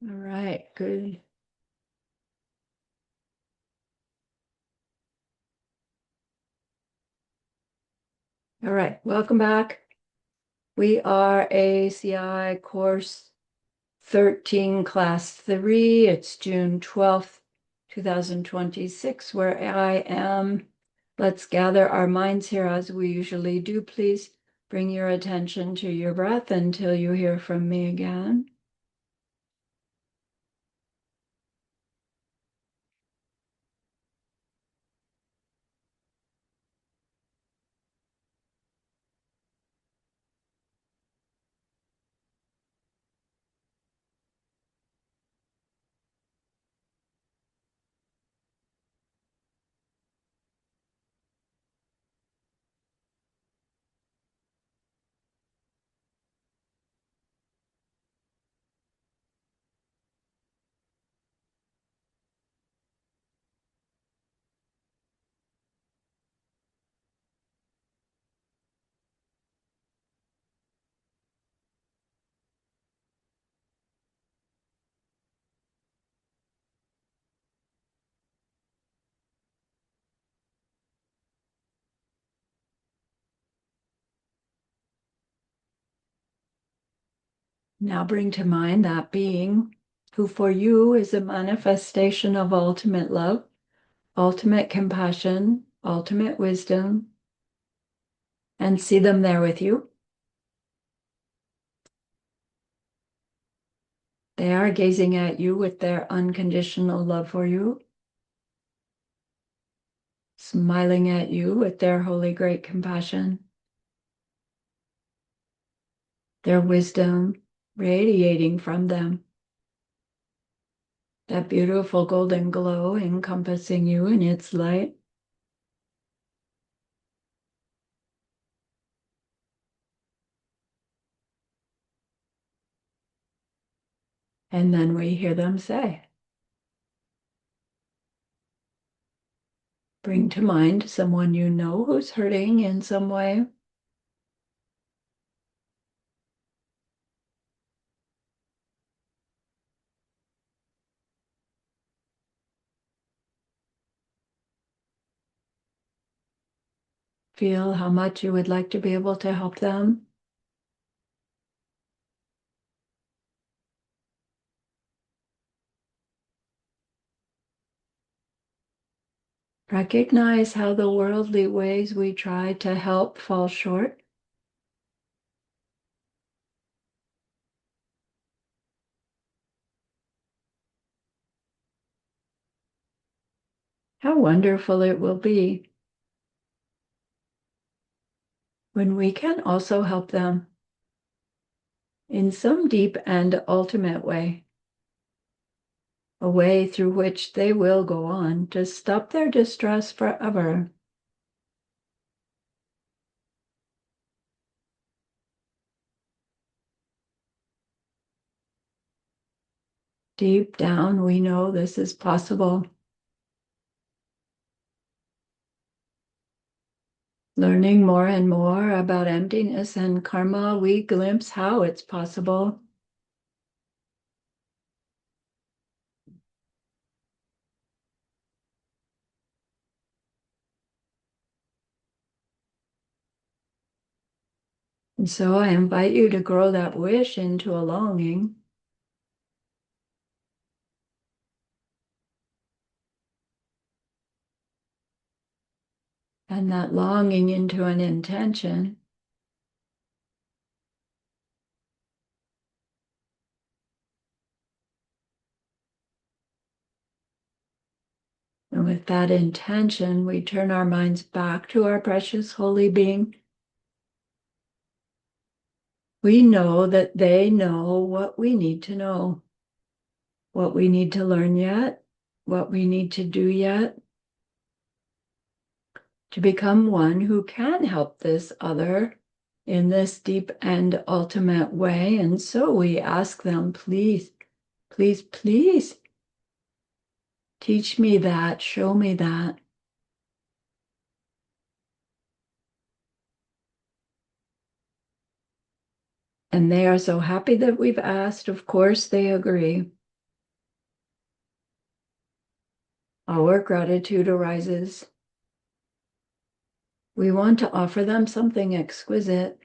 All right, good. All right, welcome back. We are ACI course 13, class 3. It's June 12th, 2026, where I am. Let's gather our minds here as we usually do. Please bring your attention to your breath until you hear from me again. Now bring to mind that being who for you is a manifestation of ultimate love, ultimate compassion, ultimate wisdom, and see them there with you. They are gazing at you with their unconditional love for you, smiling at you with their holy great compassion, their wisdom radiating from them, that beautiful golden glow encompassing you in its light. And then we hear them say, bring to mind someone you know who's hurting in some way. Feel how much you would like to be able to help them. Recognize how the worldly ways we try to help fall short. How wonderful it will be when we can also help them in some deep and ultimate way, a way through which they will go on to stop their distress forever. Deep down, we know this is possible. Learning more and more about emptiness and karma, we glimpse how it's possible. And so I invite you to grow that wish into a longing. And that longing into an intention. And with that intention, we turn our minds back to our precious holy being. We know that they know what we need to know, what we need to learn yet, what we need to do yet, to become one who can help this other in this deep and ultimate way. And so we ask them, please, please, please, teach me that, show me that. And they are so happy that we've asked. Of course, they agree. our gratitude arises. We want to offer them something exquisite.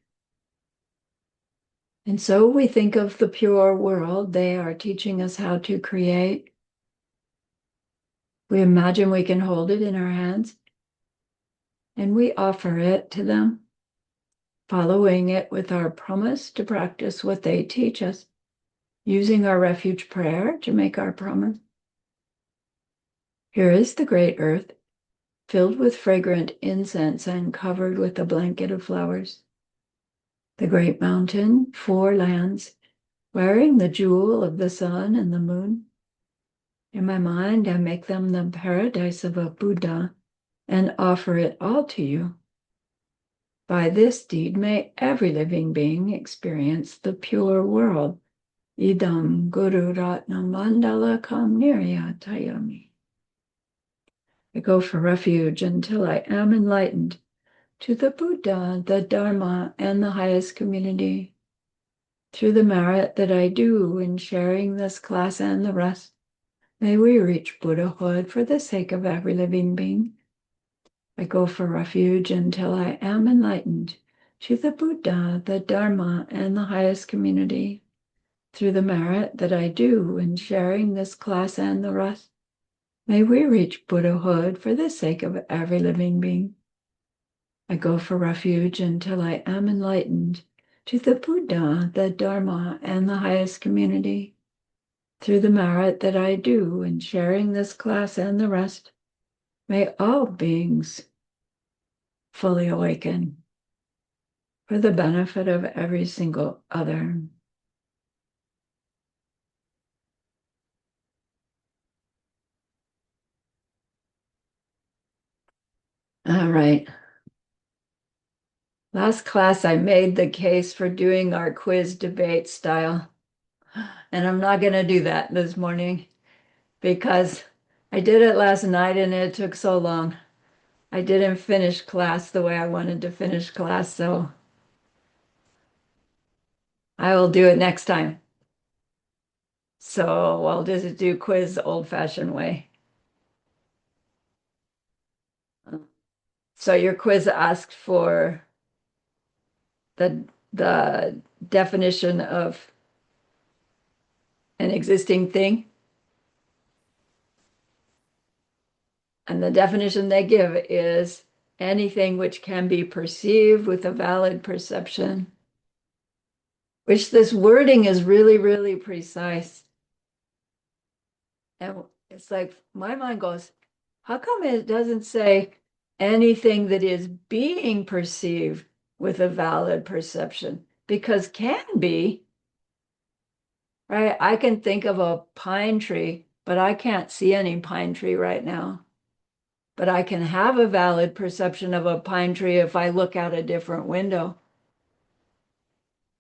And so we think of the pure world they are teaching us how to create. We imagine we can hold it in our hands and we offer it to them, following it with our promise to practice what they teach us, using our refuge prayer to make our promise. Here is the great earth, filled with fragrant incense and covered with a blanket of flowers. The great mountain, four lands, wearing the jewel of the sun and the moon. In my mind, I make them the paradise of a Buddha and offer it all to you. By this deed, may every living being experience the pure world. Idam Guru Ratna Mandala Kam Niryatayami. I go for refuge until I am enlightened to the Buddha, the Dharma, and the highest community. Through the merit that I do in sharing this class and the rest, may we reach Buddhahood for the sake of every living being. I go for refuge until I am enlightened to the Buddha, the Dharma, and the highest community. Through the merit that I do in sharing this class and the rest, may we reach Buddhahood for the sake of every living being. I go for refuge until I am enlightened to the Buddha, the Dharma, and the highest community. Through the merit that I do in sharing this class and the rest, may all beings fully awaken for the benefit of every single other. All right. Last class, I made the case for doing our quiz debate style. And I'm not going to do that this morning because I did it last night and it took so long. I didn't finish class the way I wanted to finish class, so I will do it next time. So I'll just do quiz the old-fashioned way. So your quiz asked for the definition of an existing thing. And the definition they give is anything which can be perceived with a valid perception, which this wording is really, really precise. And it's like my mind goes, how come it doesn't say anything that is being perceived with a valid perception? Because can be, right? I can think of a pine tree, but I can't see any pine tree right now. But I can have a valid perception of a pine tree if I look out a different window.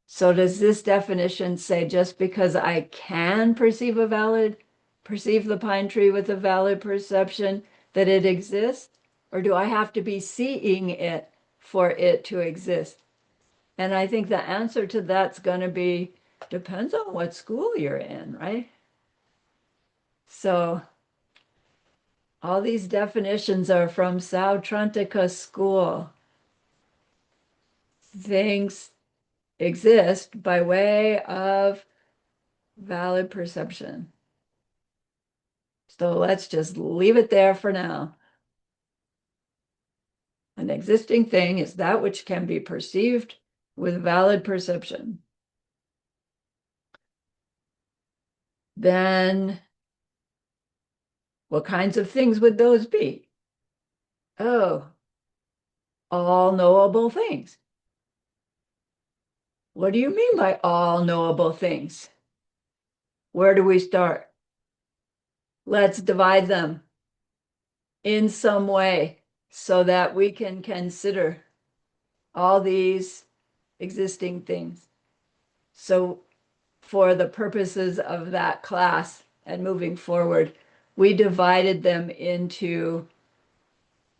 So does this definition say just because I can perceive the pine tree with a valid perception that it exists? Or do I have to be seeing it for it to exist? And I think the answer to that's going to be depends on what school you're in, right? So all these definitions are from Sautrantika school. Things exist by way of valid perception. So let's just leave it there for now. An existing thing is that which can be perceived with valid perception. Then what kinds of things would those be? Oh, all knowable things. What do you mean by all knowable things? Where do we start? Let's divide them in some way so that we can consider all these existing things. So for the purposes of that class and moving forward, we divided them into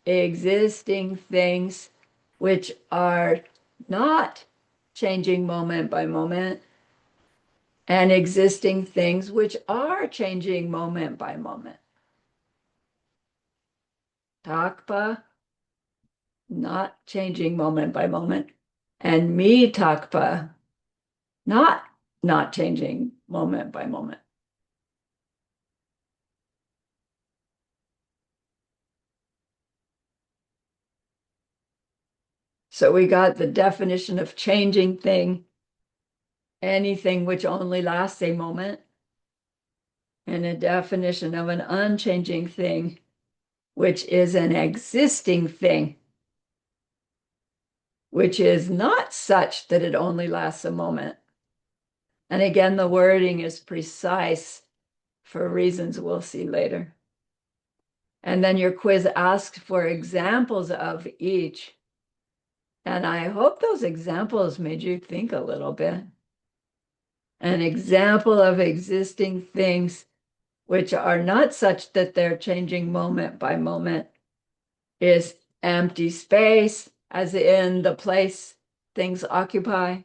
existing things which are not changing moment by moment and existing things which are changing moment by moment. Takpa, not changing moment by moment, and me takpa, not not changing moment by moment. So we got the definition of changing thing, anything which only lasts a moment, and a definition of an unchanging thing, which is an existing thing, which is not such that it only lasts a moment. And again, the wording is precise for reasons we'll see later. And then your quiz asks for examples of each. And I hope those examples made you think a little bit. An example of existing things which are not such that they're changing moment by moment is empty space, as in the place things occupy,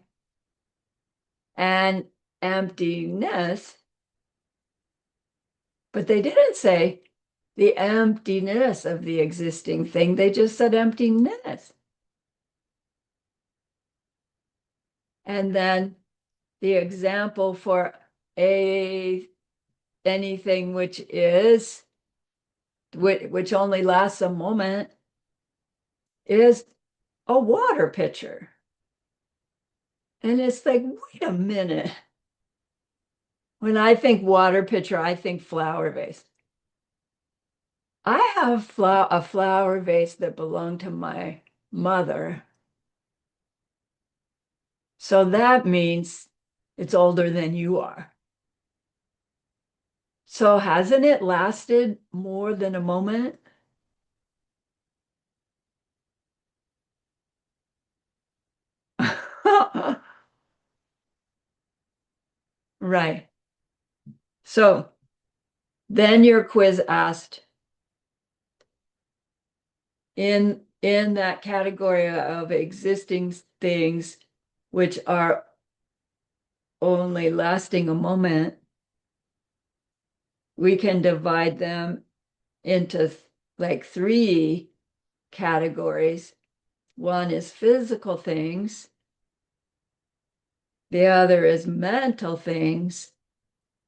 and emptiness. But they didn't say the emptiness of the existing thing, they just said emptiness. And then the example for a anything which only lasts a moment is a water pitcher. And it's like, wait a minute. When I think water pitcher, I think flower vase. I have a flower vase that belonged to my mother. So that means it's older than you are. So hasn't it lasted more than a moment? Right. So then your quiz asked in that category of existing things which are only lasting a moment, we can divide them into like three categories. One is physical things, the other is mental things,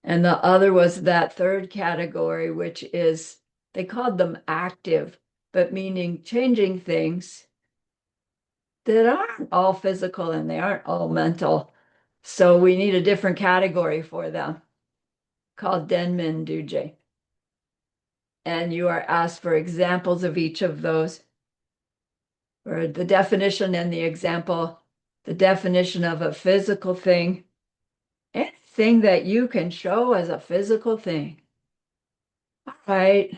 and the other was that third category, which is, they called them active, but meaning changing things that aren't all physical and they aren't all mental. So we need a different category for them called Denmin Duje. And you are asked for examples of each of those, or the definition and the example. The definition of a physical thing, anything that you can show as a physical thing. All right,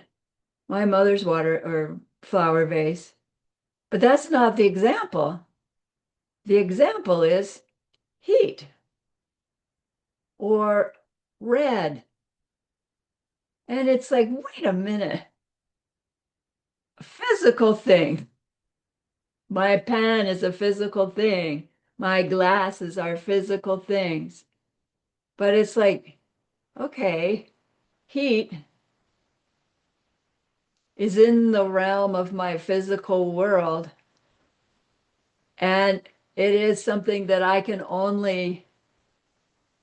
my mother's water or flower vase. But that's not the example. The example is heat or red. And it's like, wait a minute, a physical thing. My pen is a physical thing. My glasses are physical things. But it's like, okay, heat is in the realm of my physical world. And it is something that I can only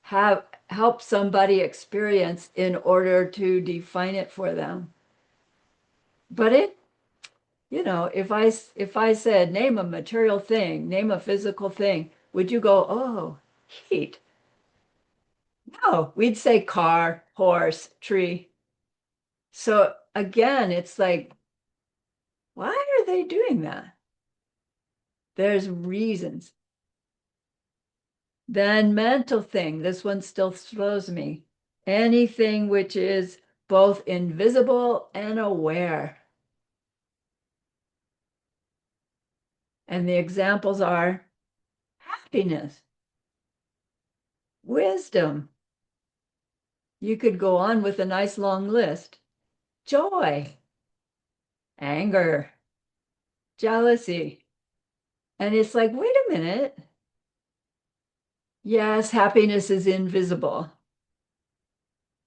have help somebody experience in order to define it for them. But if I said name a material thing, name a physical thing, would you go, oh, heat? No, we'd say car, horse, tree. So again, it's like, why are they doing that? There's reasons. Then mental thing, this one still throws me. Anything which is both invisible and aware. And the examples are happiness, wisdom. You could go on with a nice long list. Joy, anger, jealousy. And it's like, wait a minute. Yes, happiness is invisible.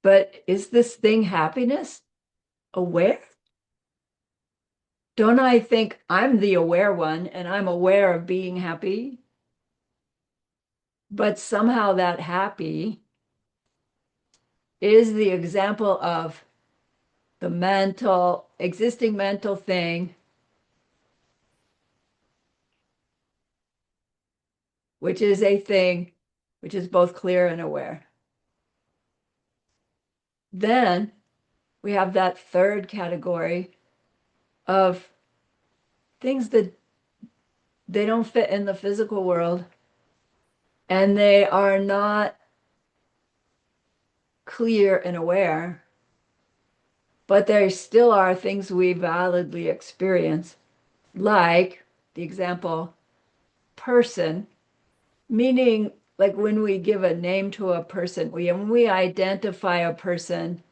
But is this thing happiness aware? Don't I think I'm the aware one and I'm aware of being happy? But somehow that happy is the example of the existing mental thing, which is a thing which is both clear and aware. Then we have that third category of things that they don't fit in the physical world and they are not clear and aware, but there still are things we validly experience, like the example person, meaning like when we give a name to a person, when we identify a person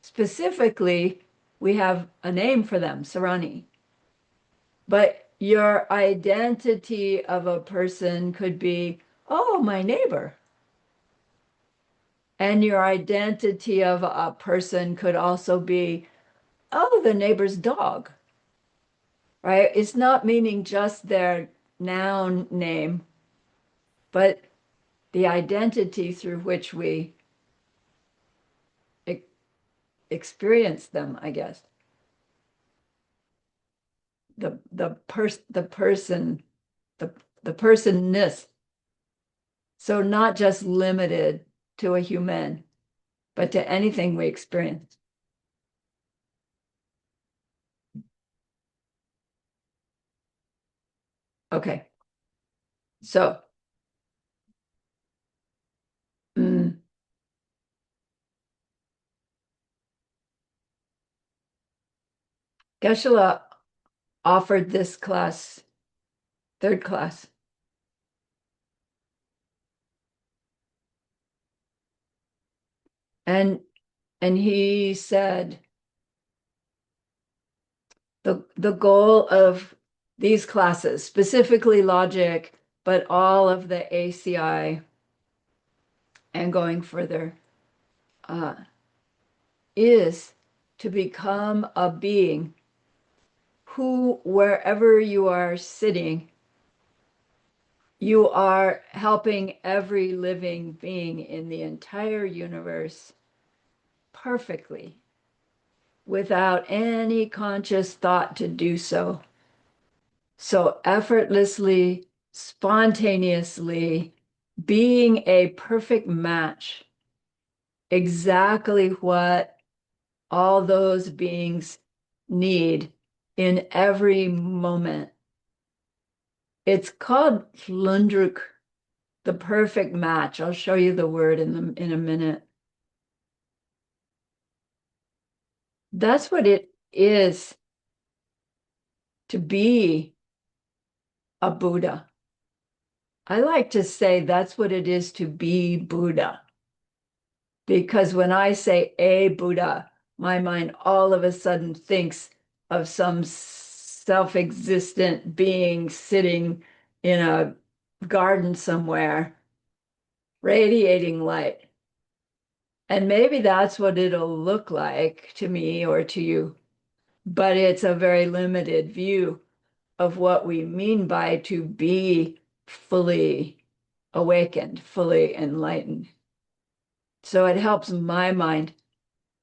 specifically, we have a name for them, Sarani. But your identity of a person could be, oh, my neighbor. And your identity of a person could also be, oh, the neighbor's dog, right? It's not meaning just their noun name, but the identity through which we e experience them, I guess. The person, the the personness. So not just limited to a human, but to anything we experience. Okay. So mm, Geshe-la offered this class, third class, and he said the goal of these classes, specifically logic, but all of the ACI and going further, uh, is to become a being who, wherever you are sitting, you are helping every living being in the entire universe perfectly without any conscious thought to do so. So effortlessly, spontaneously, being a perfect match, exactly what all those beings need in every moment. It's called Flundruk, the perfect match. I'll show you the word in a minute. That's what it is to be a Buddha. I like to say that's what it is to be Buddha. Because when I say a Buddha, my mind all of a sudden thinks of some self-existent being sitting in a garden somewhere, radiating light. And maybe that's what it'll look like to me or to you, but it's a very limited view of what we mean by to be fully awakened, fully enlightened. So it helps my mind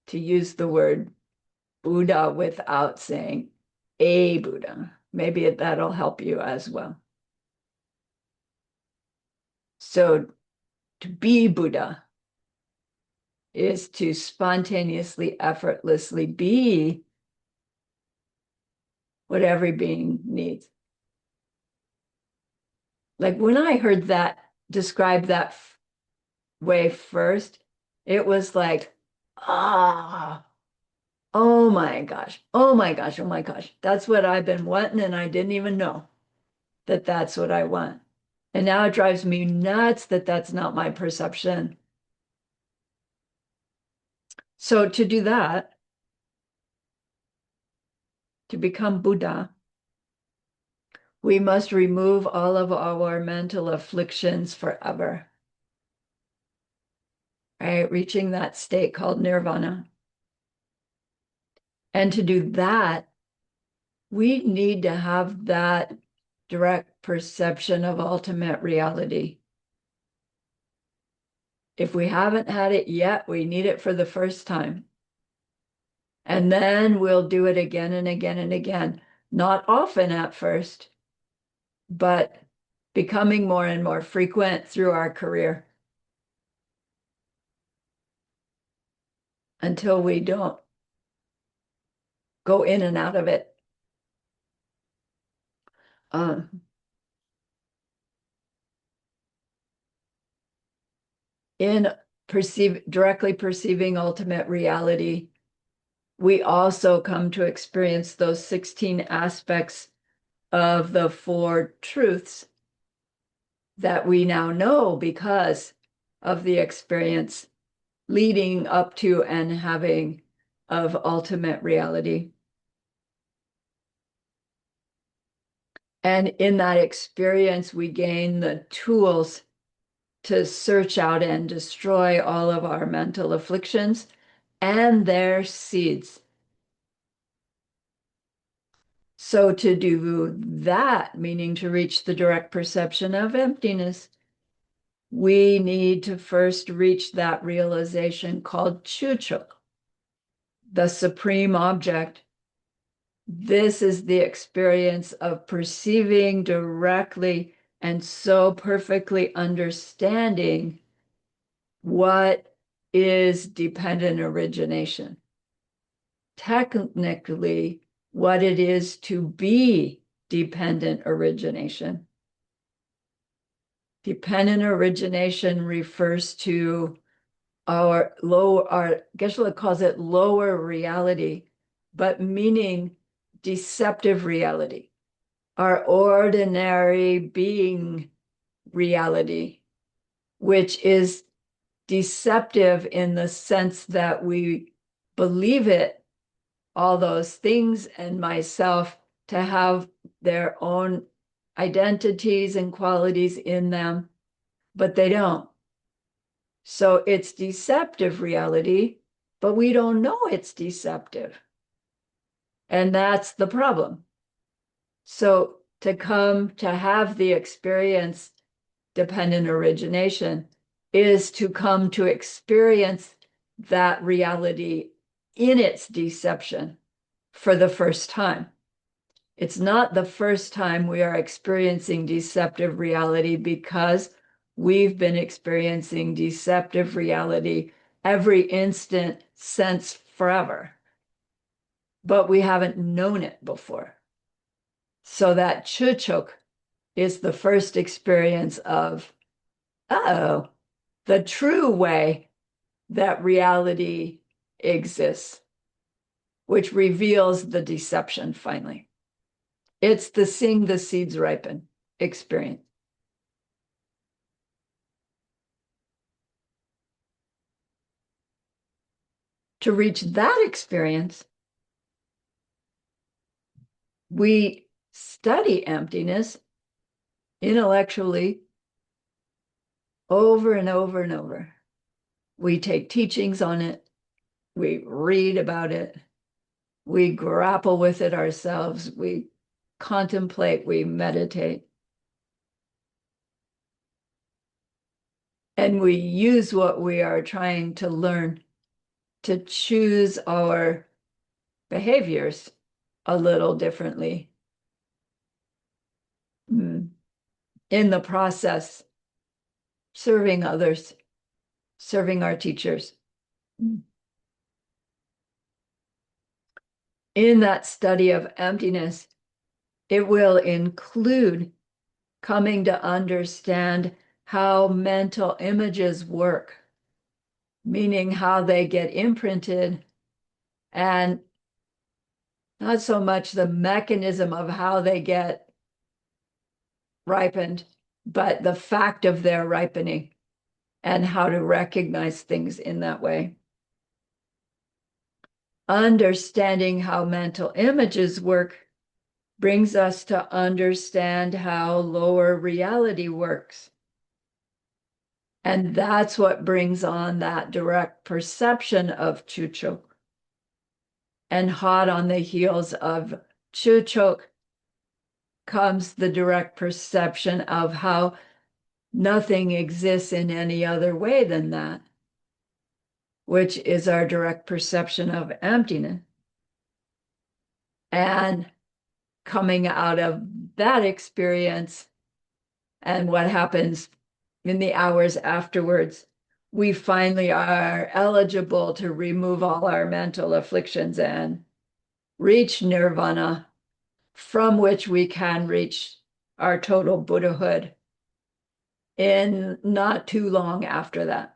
to use the word Buddha without saying a Buddha. Maybe that'll help you as well. So to be Buddha is to spontaneously, effortlessly be what every being needs. Like when I heard that described that way first, it was like, ah, oh my gosh, oh my gosh, oh my gosh. That's what I've been wanting, and I didn't even know that that's what I want. And now it drives me nuts that that's not my perception. So to do that, to become Buddha, we must remove all of our mental afflictions forever, right? Reaching that state called nirvana. And to do that, we need to have that direct perception of ultimate reality. If we haven't had it yet, we need it for the first time. And then we'll do it again and again and again. Not often at first, but becoming more and more frequent through our career until we don't go in and out of it. In directly perceiving ultimate reality, we also come to experience those 16 aspects of the four truths that we now know because of the experience leading up to and having of ultimate reality. And in that experience, we gain the tools to search out and destroy all of our mental afflictions and their seeds. So to do that, meaning to reach the direct perception of emptiness, we need to first reach that realization called Chucho, the supreme object. This is the experience of perceiving directly and so perfectly understanding what is dependent origination. Technically, what it is to be dependent origination. Dependent origination refers to Geshe-la calls it lower reality, but meaning deceptive reality, our ordinary being reality, which is deceptive in the sense that we believe it, all those things and myself, to have their own identities and qualities in them, but they don't. So it's deceptive reality, but we don't know it's deceptive. And that's the problem. So to come to have the experience dependent origination is to come to experience that reality in its deception for the first time. It's not the first time we are experiencing deceptive reality because we've been experiencing deceptive reality every instant since forever, but we haven't known it before. So that chuchuk is the first experience of, uh-oh, the true way that reality exists, which reveals the deception finally. It's the seeing the seeds ripen experience. To reach that experience, we study emptiness intellectually over and over and over. We take teachings on it. We read about it. We grapple with it ourselves. We contemplate, we meditate. And we use what we are trying to learn to choose our behaviors a little differently. In the process, serving others, serving our teachers. In that study of emptiness, it will include coming to understand how mental images work, meaning how they get imprinted, and not so much the mechanism of how they get ripened, but the fact of their ripening and how to recognize things in that way. Understanding how mental images work brings us to understand how lower reality works. And that's what brings on that direct perception of chucho. And hot on the heels of Chuchok comes the direct perception of how nothing exists in any other way than that, which is our direct perception of emptiness. And coming out of that experience and what happens in the hours afterwards, we finally are eligible to remove all our mental afflictions and reach nirvana, from which we can reach our total Buddhahood in not too long after that.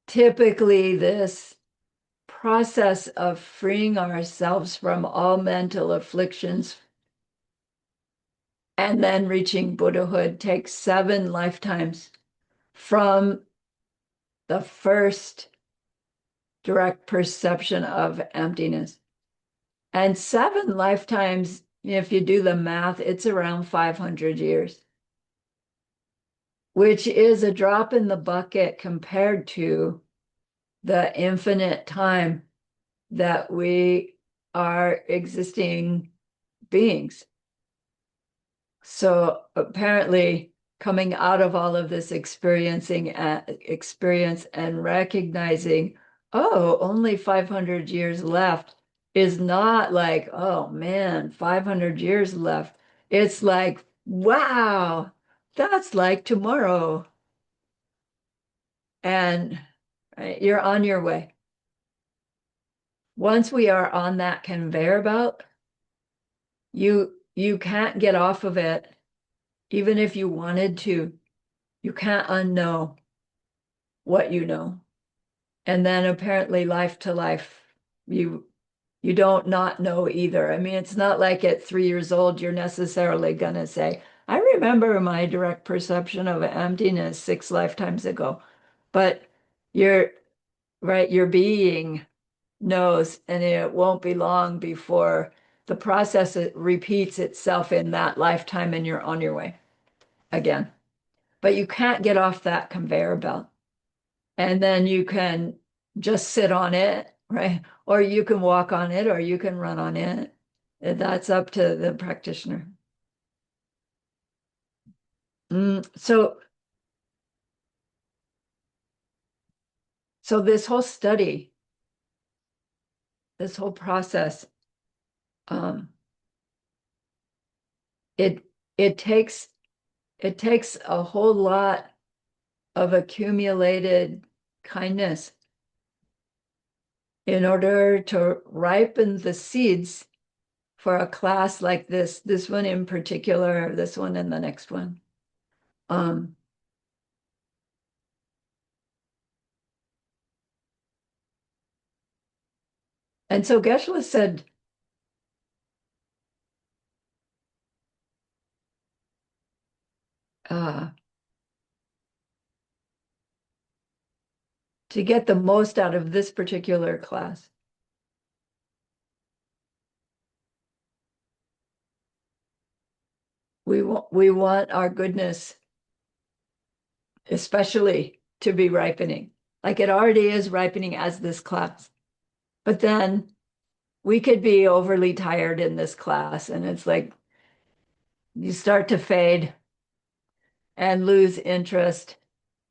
Typically, this process of freeing ourselves from all mental afflictions and then reaching Buddhahood takes 7 lifetimes from the first direct perception of emptiness. And 7 lifetimes, if you do the math, it's around 500 years, which is a drop in the bucket compared to the infinite time that we are existing beings. So apparently, coming out of all of this experience and recognizing, oh, only 500 years left is not like, oh man, 500 years left. It's like, wow, that's like tomorrow. And right, you're on your way. Once we are on that conveyor belt, you can't get off of it, even if you wanted to. You can't unknow what you know. And then apparently life to life, you you don't not know either. I mean, it's not like at 3 years old you're necessarily gonna say, I remember my direct perception of emptiness 6 lifetimes ago. But you're right, your being knows, and it won't be long before the process repeats itself in that lifetime and you're on your way again. But you can't get off that conveyor belt. And then you can just sit on it, right? Or you can walk on it, or you can run on it. That's up to the practitioner. So this whole study, this whole process, um, it it takes it takes a whole lot of accumulated kindness in order to ripen the seeds for a class like this one in particular, this one and the next one. Um, and so Geshe said, uh, to get the most out of this particular class, we want our goodness, especially to be ripening. Like it already is ripening as this class. But then we could be overly tired in this class, and it's like you start to fade and lose interest.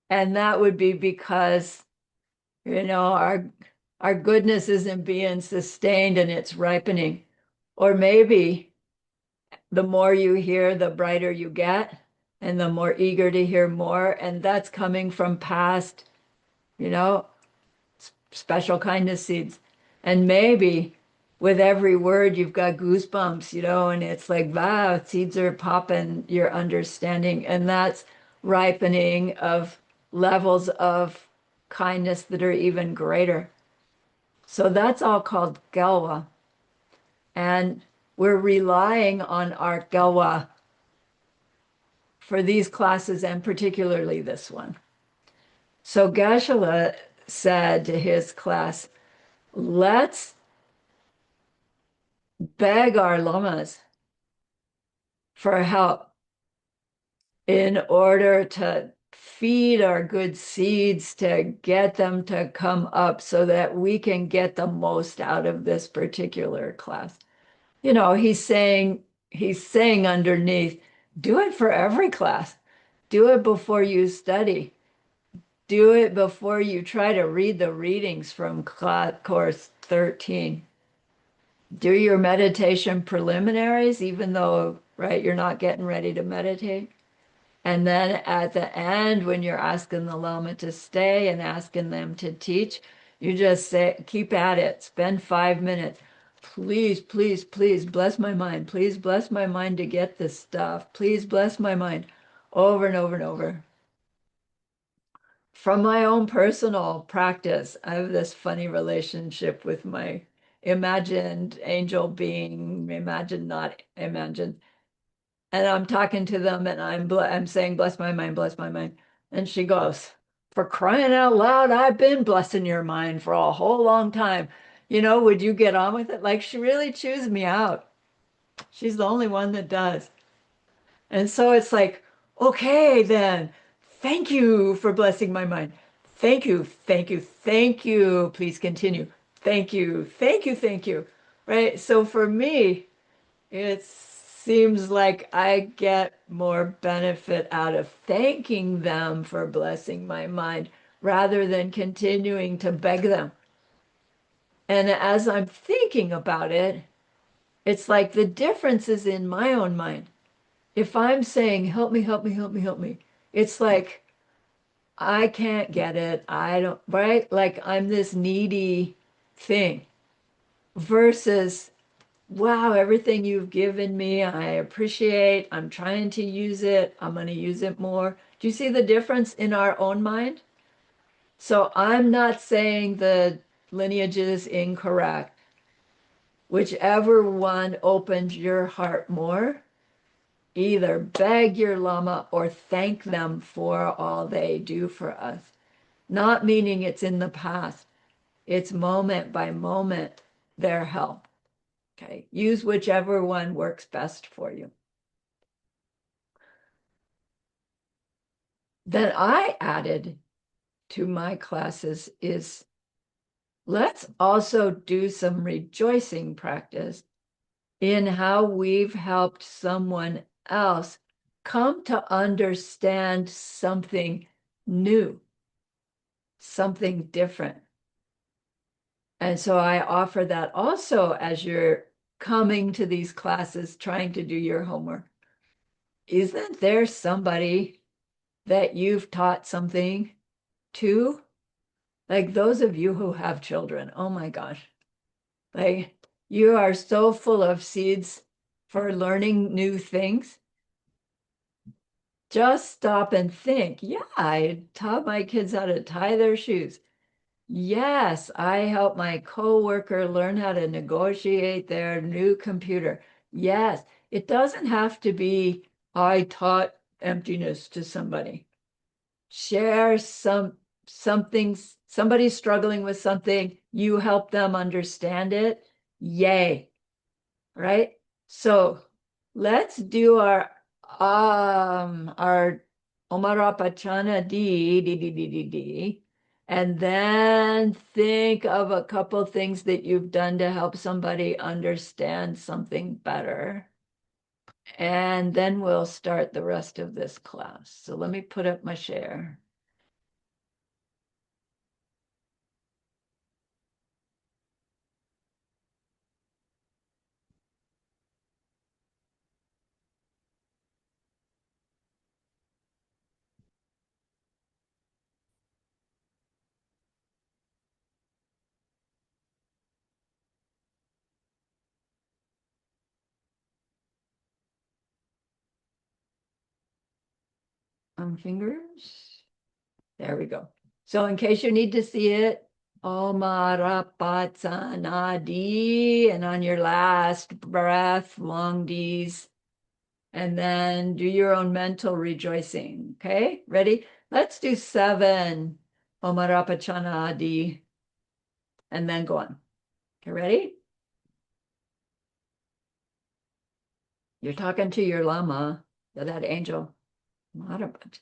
And that would be because, our goodness isn't being sustained and it's ripening. Or maybe the more you hear, the brighter you get, and the more eager to hear more. And that's coming from past, you know, special kindness seeds. And maybe with every word, you've got goosebumps, and it's like, wow, seeds are popping your understanding. And that's ripening of levels of kindness that are even greater. So that's all called Gelwa. And we're relying on our Gelwa for these classes and particularly this one. So Geshe said to his class, let's beg our lamas for help in order to feed our good seeds, to get them to come up so that we can get the most out of this particular class. he's saying underneath, do it for every class. Do it before you study. Do it before you try to read the readings from class, course 13. Do your meditation preliminaries, even though, right, you're not getting ready to meditate. And then at the end, when you're asking the Lama to stay and asking them to teach, you just say, keep at it. Spend 5 minutes. Please, please, please bless my mind. Please bless my mind to get this stuff. Please bless my mind over and over and over. From my own personal practice, I have this funny relationship with my imagined angel being, imagined, not imagined. And I'm talking to them and I'm saying, bless my mind, bless my mind. And she goes, for crying out loud, I've been blessing your mind for a whole long time. Would you get on with it? Like she really chews me out. She's the only one that does. And so it's like, okay, then, thank you for blessing my mind. Thank you, thank you, thank you. Please continue. Thank you, thank you, thank you. Right? So for me, it seems like I get more benefit out of thanking them for blessing my mind rather than continuing to beg them. And as I'm thinking about it, it's like the difference is in my own mind. If I'm saying, help me, help me, help me, help me, it's like, I can't get it. I don't, right? Like I'm this needy thing versus, wow, everything you've given me, I appreciate. I'm trying to use it. I'm going to use it more. Do you see the difference in our own mind? So I'm not saying the lineage is incorrect. Whichever one opens your heart more, either beg your Lama or thank them for all they do for us. Not meaning it's in the past, it's moment by moment their help. Okay, use whichever one works best for you. Then I added to my classes is let's also do some rejoicing practice in how we've helped someone else come to understand something new, something different. And so I offer that also as you're coming to these classes, trying to do your homework. Isn't there somebody that you've taught something to? Like those of you who have children, oh my gosh, like you are so full of seeds for learning new things. Just stop and think. Yeah, I taught my kids how to tie their shoes. Yes, I helped my coworker learn how to negotiate their new computer. Yes, it doesn't have to be I taught emptiness to somebody. Share something, somebody's struggling with something, you help them understand it. Yay, right? So let's do our Omarapachana D, and then think of a couple things that you've done to help somebody understand something better. And then we'll start the rest of this class. So let me put up my share. Fingers. There we go. So in case you need to see it, Omarapatsanadi, and on your last breath, long D's, and then do your own mental rejoicing. Okay, ready? Let's do 7 Omarapachanadi, and then go on. Okay, ready? You're talking to your Lama, that angel. Marapat.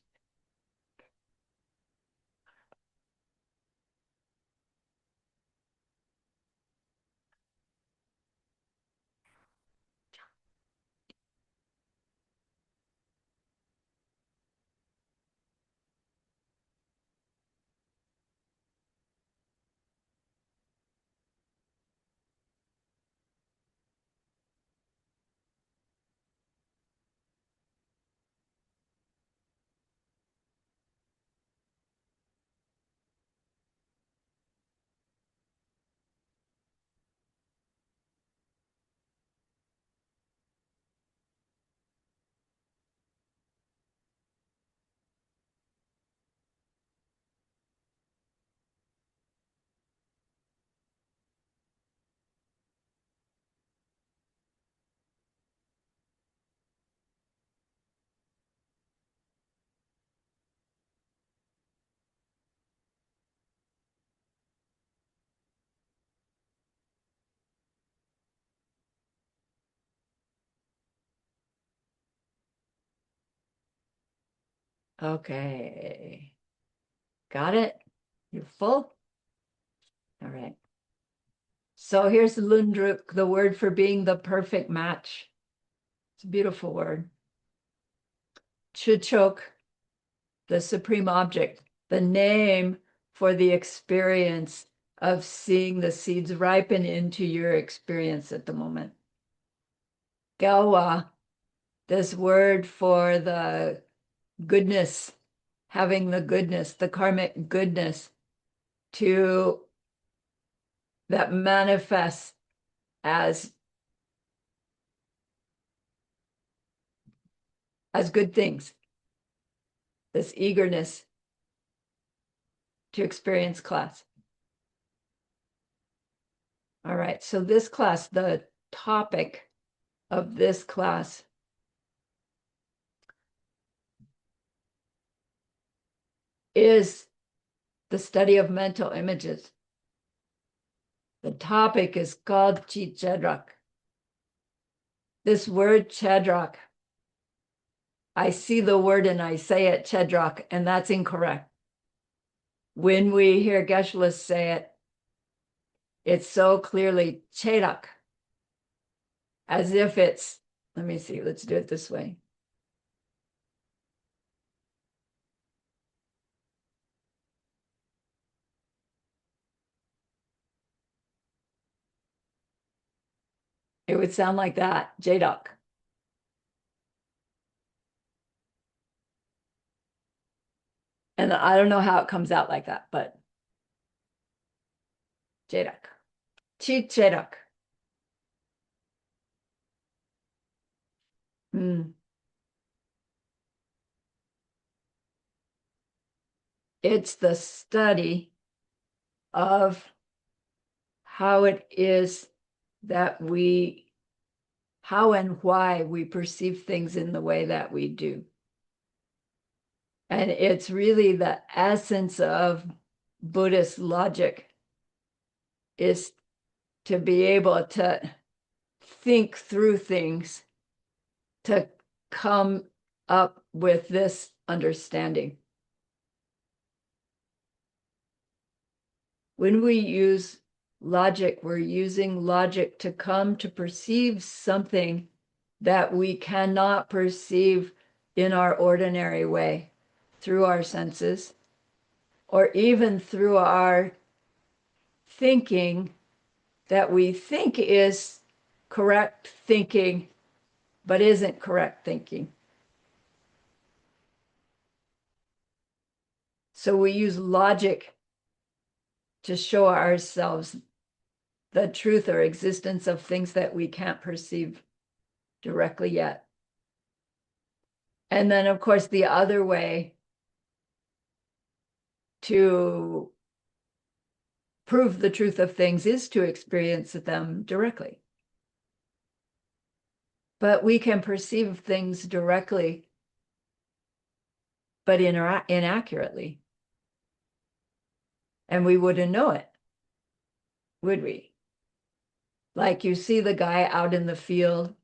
Okay. Got it? You full? All right. So here's Lundruk, the word for being the perfect match. It's a beautiful word. Chuchok, the supreme object, the name for the experience of seeing the seeds ripen into your experience at the moment. Gawa, this word for the goodness, having the goodness, the karmic goodness to that manifests as good things, this eagerness to experience class. All right, so this class, the topic of this class is the study of mental images. The topic is called Chedrak. This word Chedrak, I see the word and I say it Chedrak, and that's incorrect. When we hear Geshe-la say it, it's so clearly Chedak, as if it's, let me see, let's do it this way. It would sound like that, Jadak. And I don't know how it comes out like that, but Jadak. Chi Jadak. Mm. It's the study of how it is that how and why we perceive things in the way that we do. And it's really the essence of Buddhist logic is to be able to think through things to come up with this understanding. When we use logic, we're using logic to come to perceive something that we cannot perceive in our ordinary way through our senses, or even through our thinking that we think is correct thinking, but isn't correct thinking. So we use logic to show ourselves the truth or existence of things that we can't perceive directly yet. And then, of course, the other way to prove the truth of things is to experience them directly. But we can perceive things directly, but inaccurately. And we wouldn't know it, would we? Like you see the guy out in the field,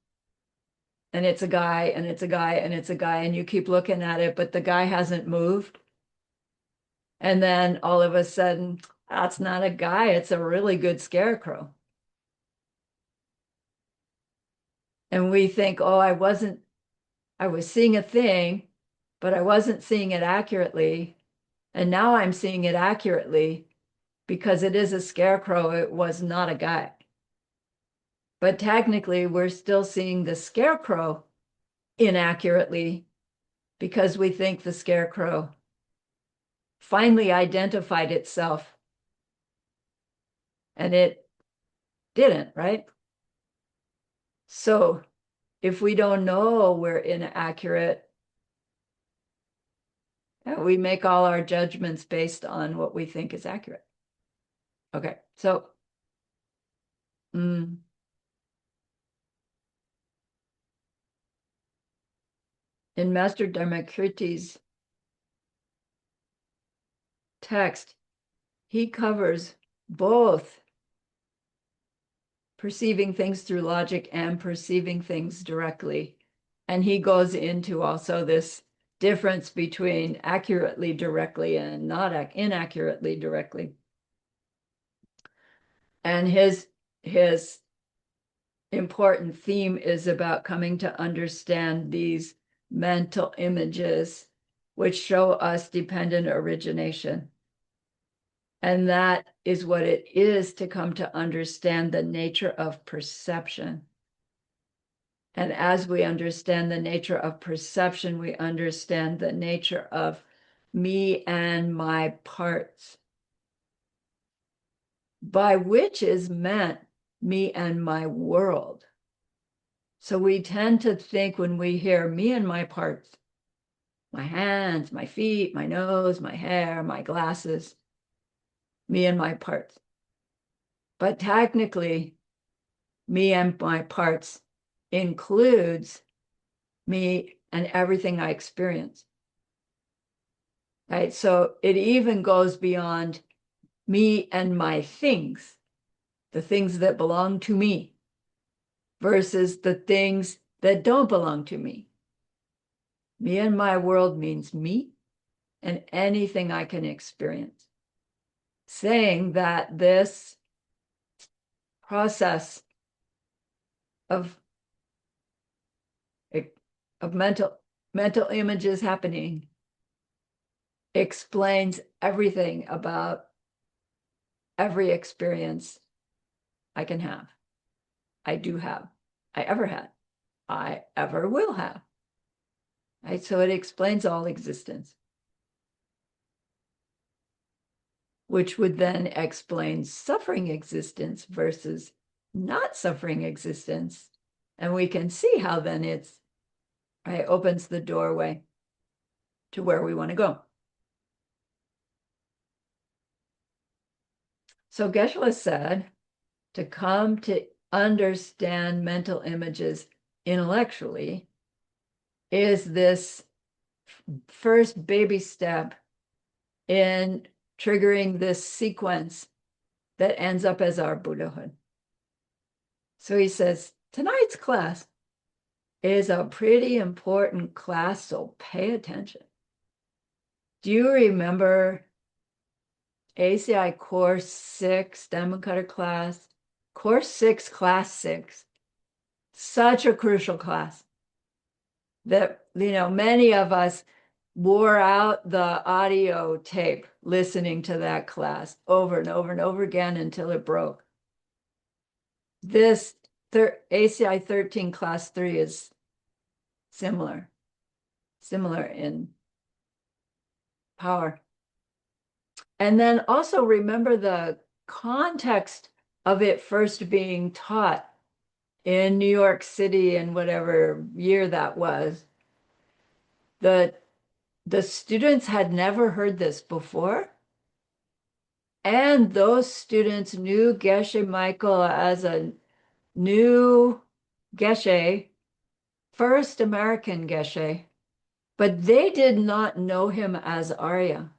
and it's a guy, and it's a guy, and it's a guy, and you keep looking at it, but the guy hasn't moved. And then all of a sudden, that's not a guy, it's a really good scarecrow. And we think, oh, I was seeing a thing, but I wasn't seeing it accurately. And now I'm seeing it accurately because it is a scarecrow. It was not a guy. But technically, we're still seeing the scarecrow inaccurately because we think the scarecrow finally identified itself and it didn't, right? So if we don't know we're inaccurate, we make all our judgments based on what we think is accurate. Okay, so in Master Dharmakirti's text, he covers both perceiving things through logic and perceiving things directly. And he goes into also this difference between accurately directly and not inaccurately directly. And his important theme is about coming to understand these mental images which show us dependent origination. And that is what it is to come to understand the nature of perception. And as we understand the nature of perception, we understand the nature of me and my parts, by which is meant me and my world. So we tend to think when we hear me and my parts, my hands, my feet, my nose, my hair, my glasses, me and my parts. But technically, me and my parts includes me and everything I experience. Right? So it even goes beyond me and my things, the things that belong to me, versus the things that don't belong to me. Me and my world means me and anything I can experience. Saying that this process of, of mental images happening explains everything about every experience I can have, I do have, I ever had, I ever will have. Right? So it explains all existence, which would then explain suffering existence versus not suffering existence. And we can see how then it's, right, opens the doorway to where we want to go. So Geshe-la said, to come to understand mental images intellectually is this first baby step in triggering this sequence that ends up as our Buddhahood. So he says, tonight's class is a pretty important class, so pay attention. Do you remember ACI Course 6, Diamond Cutter class? Course 6, Class 6. Such a crucial class that, many of us wore out the audio tape listening to that class over and over and over again until it broke. This ACI 13 Class 3 is similar in power. And then also remember the context of it first being taught in New York City in whatever year that was. The students had never heard this before. And those students knew Geshe Michael as a new Geshe, first American Geshe, but they did not know him as Arya.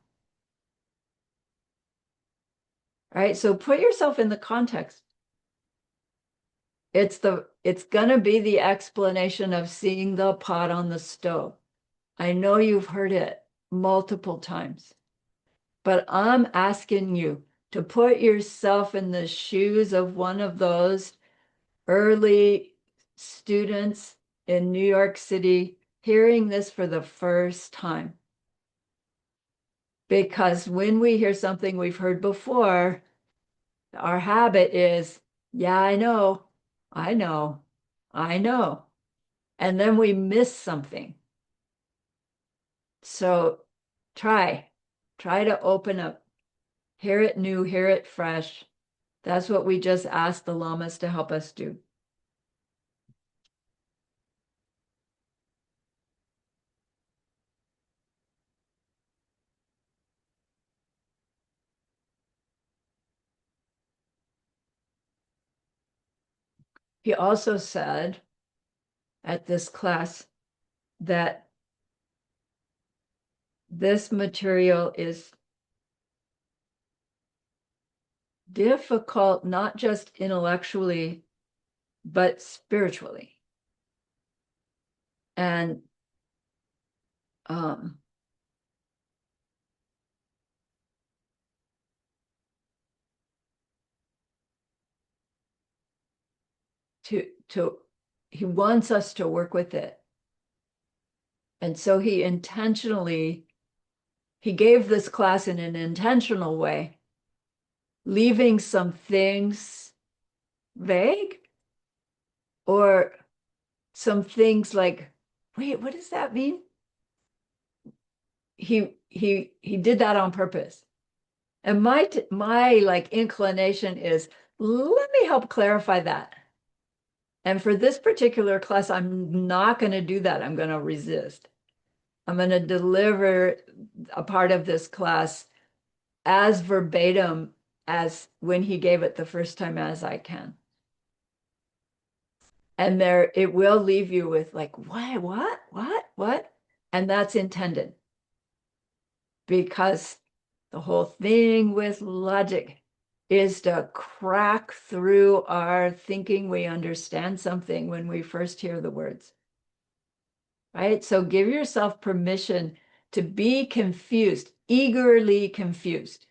Right? So put yourself in the context. It's gonna be the explanation of seeing the pot on the stove. I know you've heard it multiple times, but I'm asking you to put yourself in the shoes of one of those early students in New York City hearing this for the first time. Because when we hear something we've heard before, our habit is, yeah, I know. And then we miss something. So try to open up, hear it new, hear it fresh. That's what we just asked the lamas to help us do. He also said at this class that this material is difficult, not just intellectually, but spiritually. And um, to he wants us to work with it. And so he gave this class in an intentional way, leaving some things vague or some things like, wait, what does that mean? He did that on purpose. And my like inclination is, let me help clarify that. And for this particular class, I'm not going to do that. I'm going to resist. I'm going to deliver a part of this class as verbatim as when he gave it the first time as I can. And there, it will leave you with like, what? And that's intended because the whole thing with logic is to crack through our thinking we understand something when we first hear the words. Right? So give yourself permission to be confused, eagerly confused.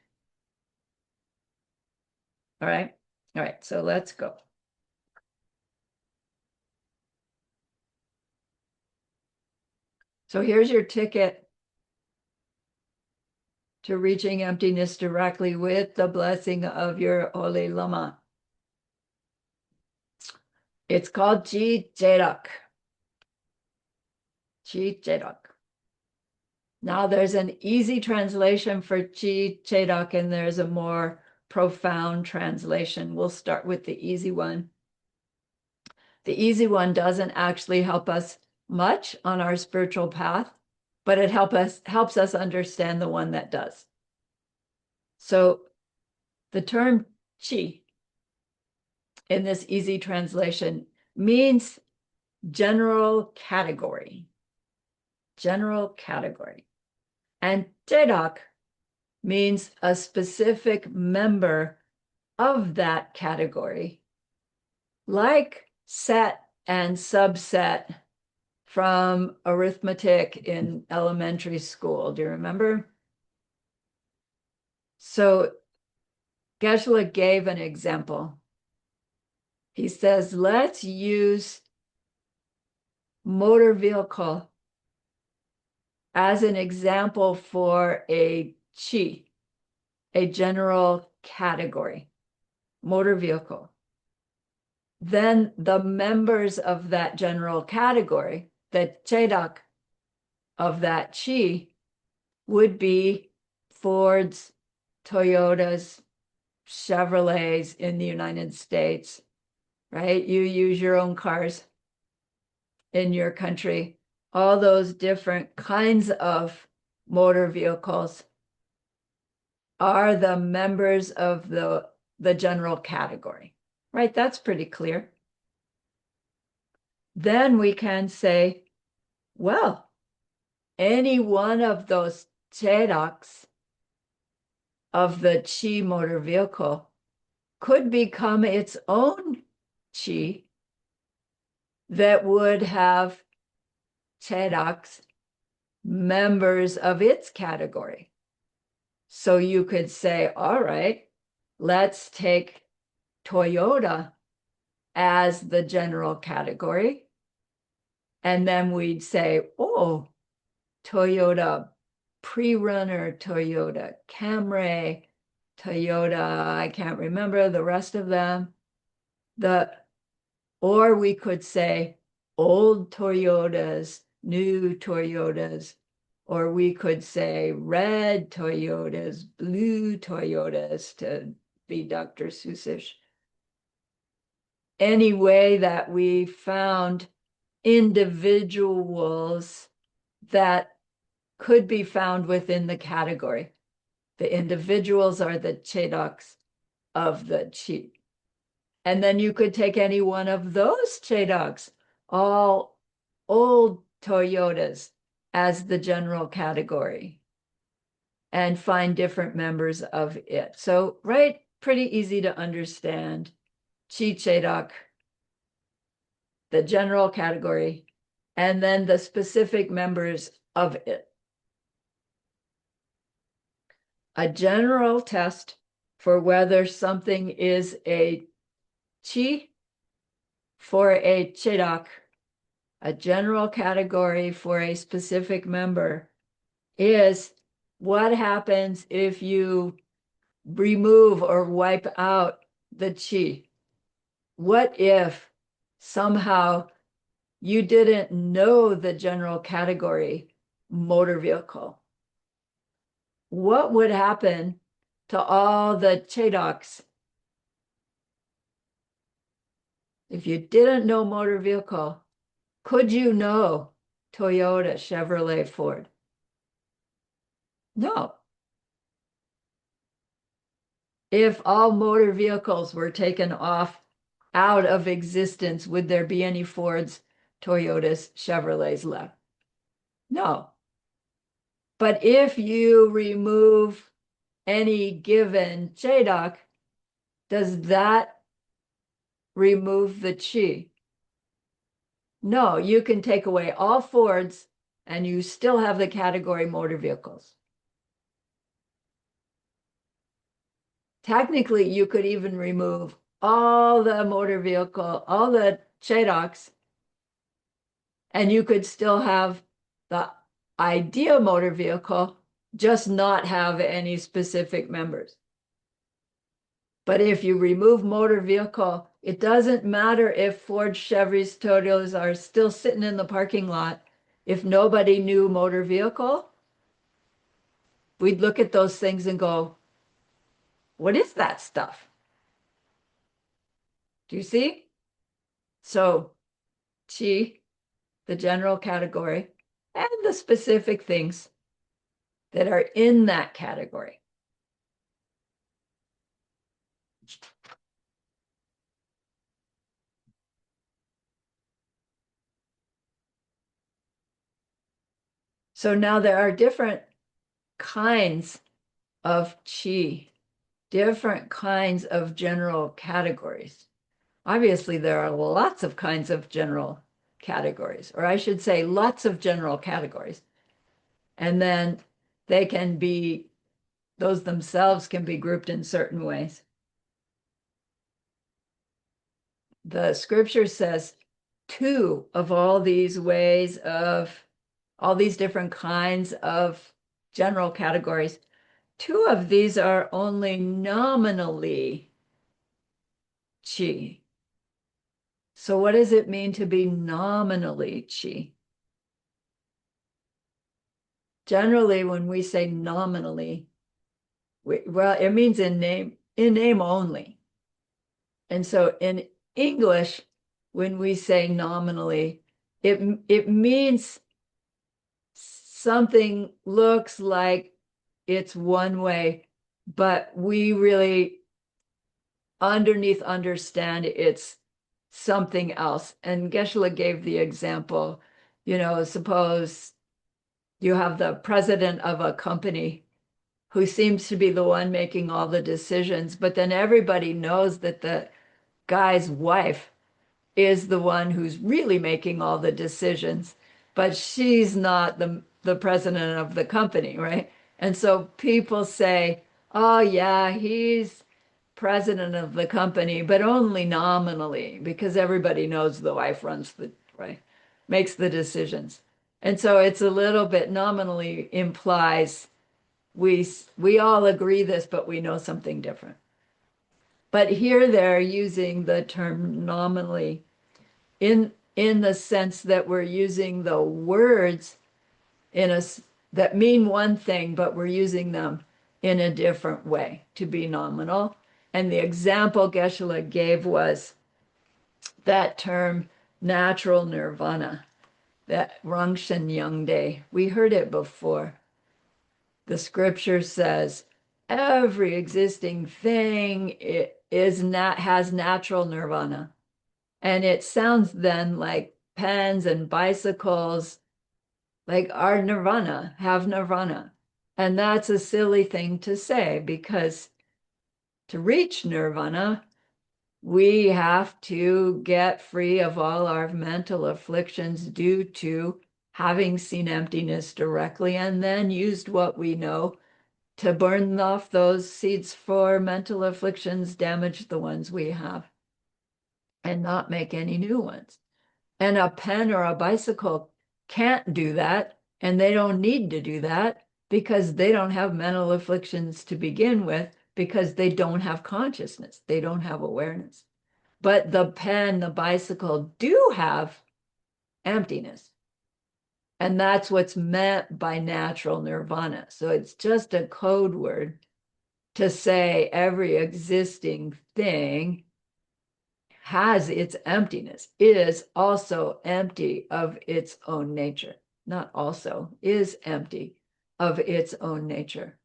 All right. All right. So let's go. So here's your ticket to reaching emptiness directly with the blessing of your Holy Lama. It's called Chi Jedok. Chi Jedok. Now there's an easy translation for Chi Jedok and there's a more profound translation. We'll start with the easy one. The easy one doesn't actually help us much on our spiritual path, but it helps us understand the one that does. So the term chi in this easy translation means general category. General category. And jedok means a specific member of that category, like set and subset from arithmetic in elementary school. Do you remember? So Geshe-la gave an example. He says, let's use motor vehicle as an example for a chi, a general category, motor vehicle. Then the members of that general category, the jedok of that chi, would be Fords, Toyotas, Chevrolets in the United States, right? You use your own cars in your country, all those different kinds of motor vehicles are the members of the general category, right? That's pretty clear. Then we can say, well, any one of those jedoks of the chi motor vehicle could become its own chi that would have jedoks, members of its category. So you could say, all right, let's take Toyota as the general category. And then we'd say, oh, Toyota Pre-Runner, Toyota Camry, Toyota, I can't remember the rest of them. Or we could say old Toyotas, new Toyotas, or we could say red Toyotas, blue Toyotas to be Dr. Seussish. Any way that we found individuals that could be found within the category. The individuals are the jedoks of the chi. And then you could take any one of those jedoks, all old Toyotas, as the general category and find different members of it. So, right, pretty easy to understand. Chi jedok, the general category, and then the specific members of it. A general test for whether something is a chi for a chedak, a general category for a specific member, is what happens if you remove or wipe out the chi? What if somehow you didn't know the general category motor vehicle? What would happen to all the chedaks if you didn't know motor vehicle? Could you know Toyota, Chevrolet, Ford? No. If all motor vehicles were taken out of existence, would there be any Fords, Toyotas, Chevrolets left? No. But if you remove any given chedak, does that remove the chi? No, you can take away all Fords and you still have the category motor vehicles. Technically, you could even remove all the motor vehicle, all the chedaks, and you could still have the idea motor vehicle, just not have any specific members. But if you remove motor vehicle, it doesn't matter if Ford, Chevys, Toyotas are still sitting in the parking lot. If nobody knew motor vehicle, we'd look at those things and go, what is that stuff? Do you see? So chi, the general category, and the specific things that are in that category. So now there are different kinds of chi, different kinds of general categories. Obviously, there are lots of kinds of general categories, or I should say lots of general categories. And then they can be, those themselves can be grouped in certain ways. The scripture says two of all these ways of all these different kinds of general categories, two of these are only nominally chi. So what does it mean to be nominally chi? Generally, when we say nominally, well, it means in name only. And so in English, when we say nominally, it means something looks like it's one way, but we really underneath understand it's something else. And Geshe-la gave the example, suppose you have the president of a company who seems to be the one making all the decisions, but then everybody knows that the guy's wife is the one who's really making all the decisions, but she's not the president of the company, right? And so people say, oh, yeah, he's president of the company, but only nominally, because everybody knows the wife runs the, right, makes the decisions. And so it's a little bit nominally implies we all agree this, but we know something different. But here they're using the term nominally in the sense that we're using the words that mean one thing, but we're using them in a different way to be nominal. And the example Geshe-la gave was that term natural nirvana, that Rangshen Yangde. We heard it before. The scripture says every existing thing has natural nirvana. And it sounds then like pens and bicycles, like our nirvana, have nirvana. And that's a silly thing to say because to reach nirvana, we have to get free of all our mental afflictions due to having seen emptiness directly, and then used what we know to burn off those seeds for mental afflictions, damage the ones we have, and not make any new ones. And a pen or a bicycle can't do that, and they don't need to do that because they don't have mental afflictions to begin with, because they don't have consciousness, they don't have awareness. But the pen, the bicycle do have emptiness. And that's what's meant by natural nirvana. So it's just a code word to say every existing thing has its emptiness, is also empty of its own nature. Not also, is empty of its own nature.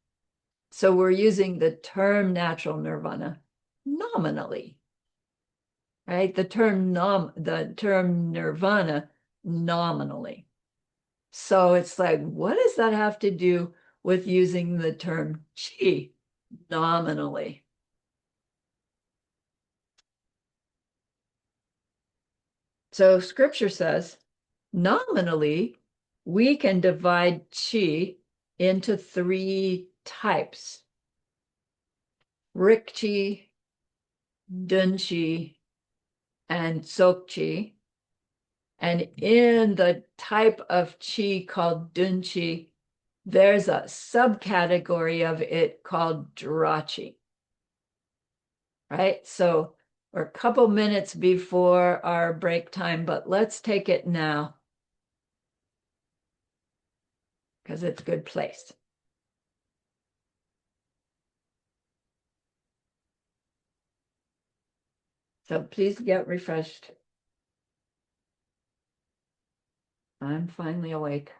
So we're using the term natural nirvana nominally, right? The term nirvana nominally. So it's like, what does that have to do with using the term chi nominally? So scripture says, nominally, we can divide chi into three types: rik chi, dun chi, and sok chi. And in the type of chi called dun chi, there's a subcategory of it called drachi, right? So we're a couple minutes before our break time, but let's take it now because it's a good place. So please get refreshed. I'm finally awake.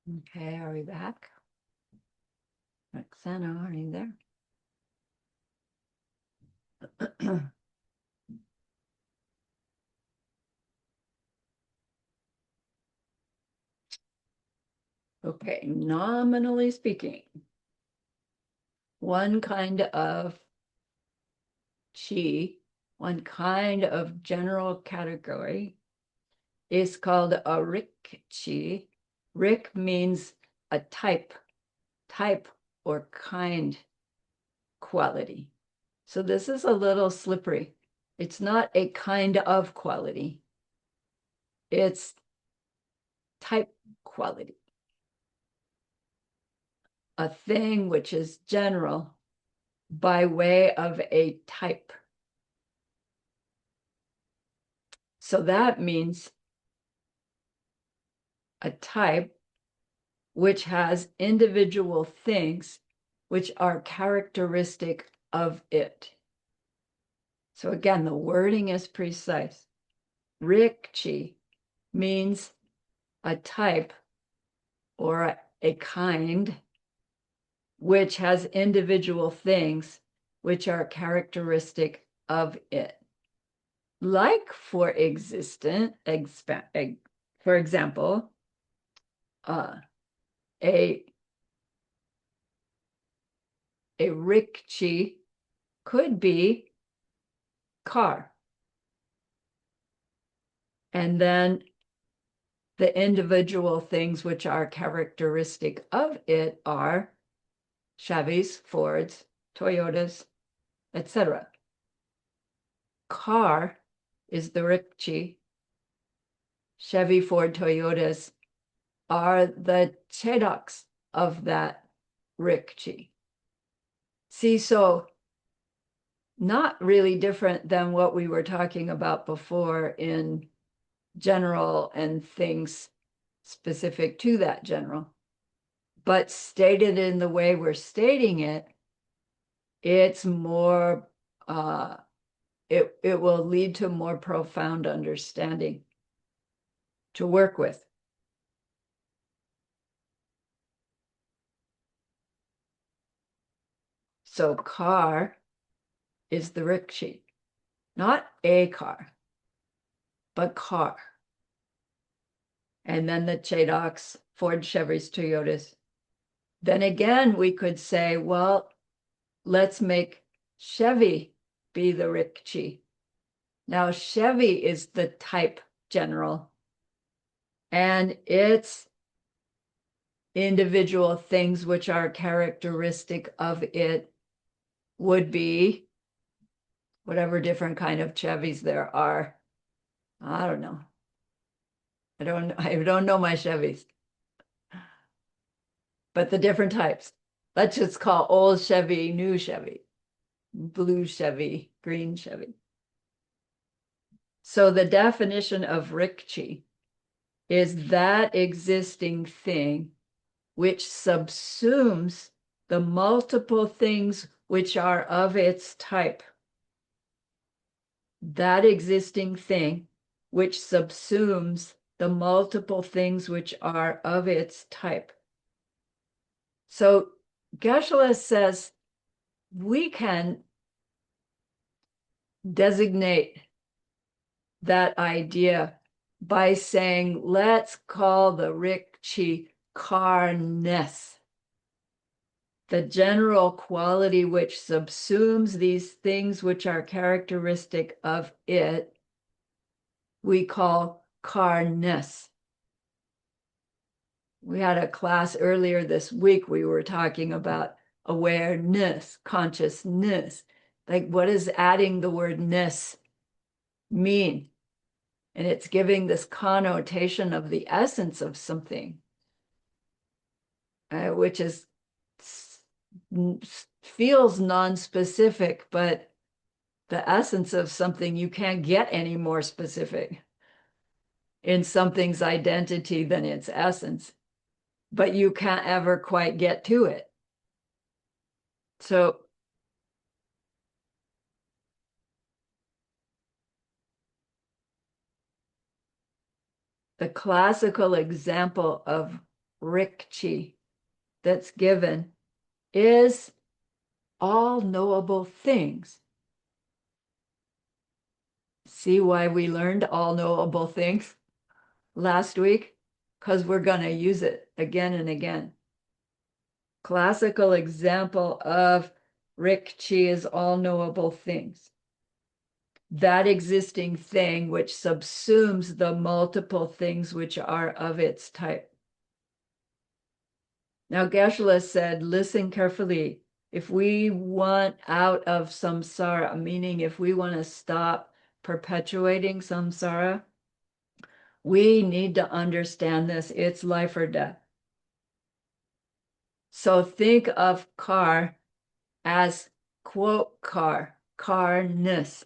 Okay, are we back? Roxana, are you there? Okay, nominally speaking, one kind of chi, one kind of general category is called a rik chi. Rik means a type or kind quality. So this is a little slippery. It's not a kind of quality. It's type quality. A thing which is general by way of a type. So that means a type which has individual things which are characteristic of it. So again, the wording is precise. Rikchi means a type or a kind which has individual things which are characteristic of it. Like, for example, a rikchi could be car. And then the individual things which are characteristic of it are Chevys, Fords, Toyotas, etc. Car is the rikchi. Chevy, Ford, Toyotas are the chedoks of that rikchi. See, so not really different than what we were talking about before in general and things specific to that general. But stated in the way we're stating it, it's more, it will lead to more profound understanding to work with. So car is the rikshi, not a car, but car. And then the Chedoks, Ford, Chevys, Toyotas. Then again, we could say, well, let's make Chevy be the rikshi. Now, Chevy is the type general, and its individual things which are characteristic of it would be whatever different kind of Chevys there are. I don't know. I don't know my Chevys, but the different types. Let's just call old Chevy, new Chevy, blue Chevy, green Chevy. So the definition of rikchi is that existing thing which subsumes the multiple things which are of its type. That existing thing which subsumes the multiple things which are of its type. So Geshe-la says we can designate that idea by saying, let's call the rikchi karnes, the general quality which subsumes these things which are characteristic of it, we call karnes. We had a class earlier this week, we were talking about awareness, consciousness. Like, what does adding the word ness mean? And it's giving this connotation of the essence of something, which is feels non-specific, but the essence of something, you can't get any more specific in something's identity than its essence, but you can't ever quite get to it. So the classical example of rikchi that's given is all knowable things. See why we learned all knowable things last week? Because we're going to use it again and again. Classical example of rikchi is all knowable things. That existing thing which subsumes the multiple things which are of its type. Now, Geshe-la said, listen carefully. If we want out of samsara, meaning if we want to stop perpetuating samsara, we need to understand this. It's life or death. So think of car as quote car, carness.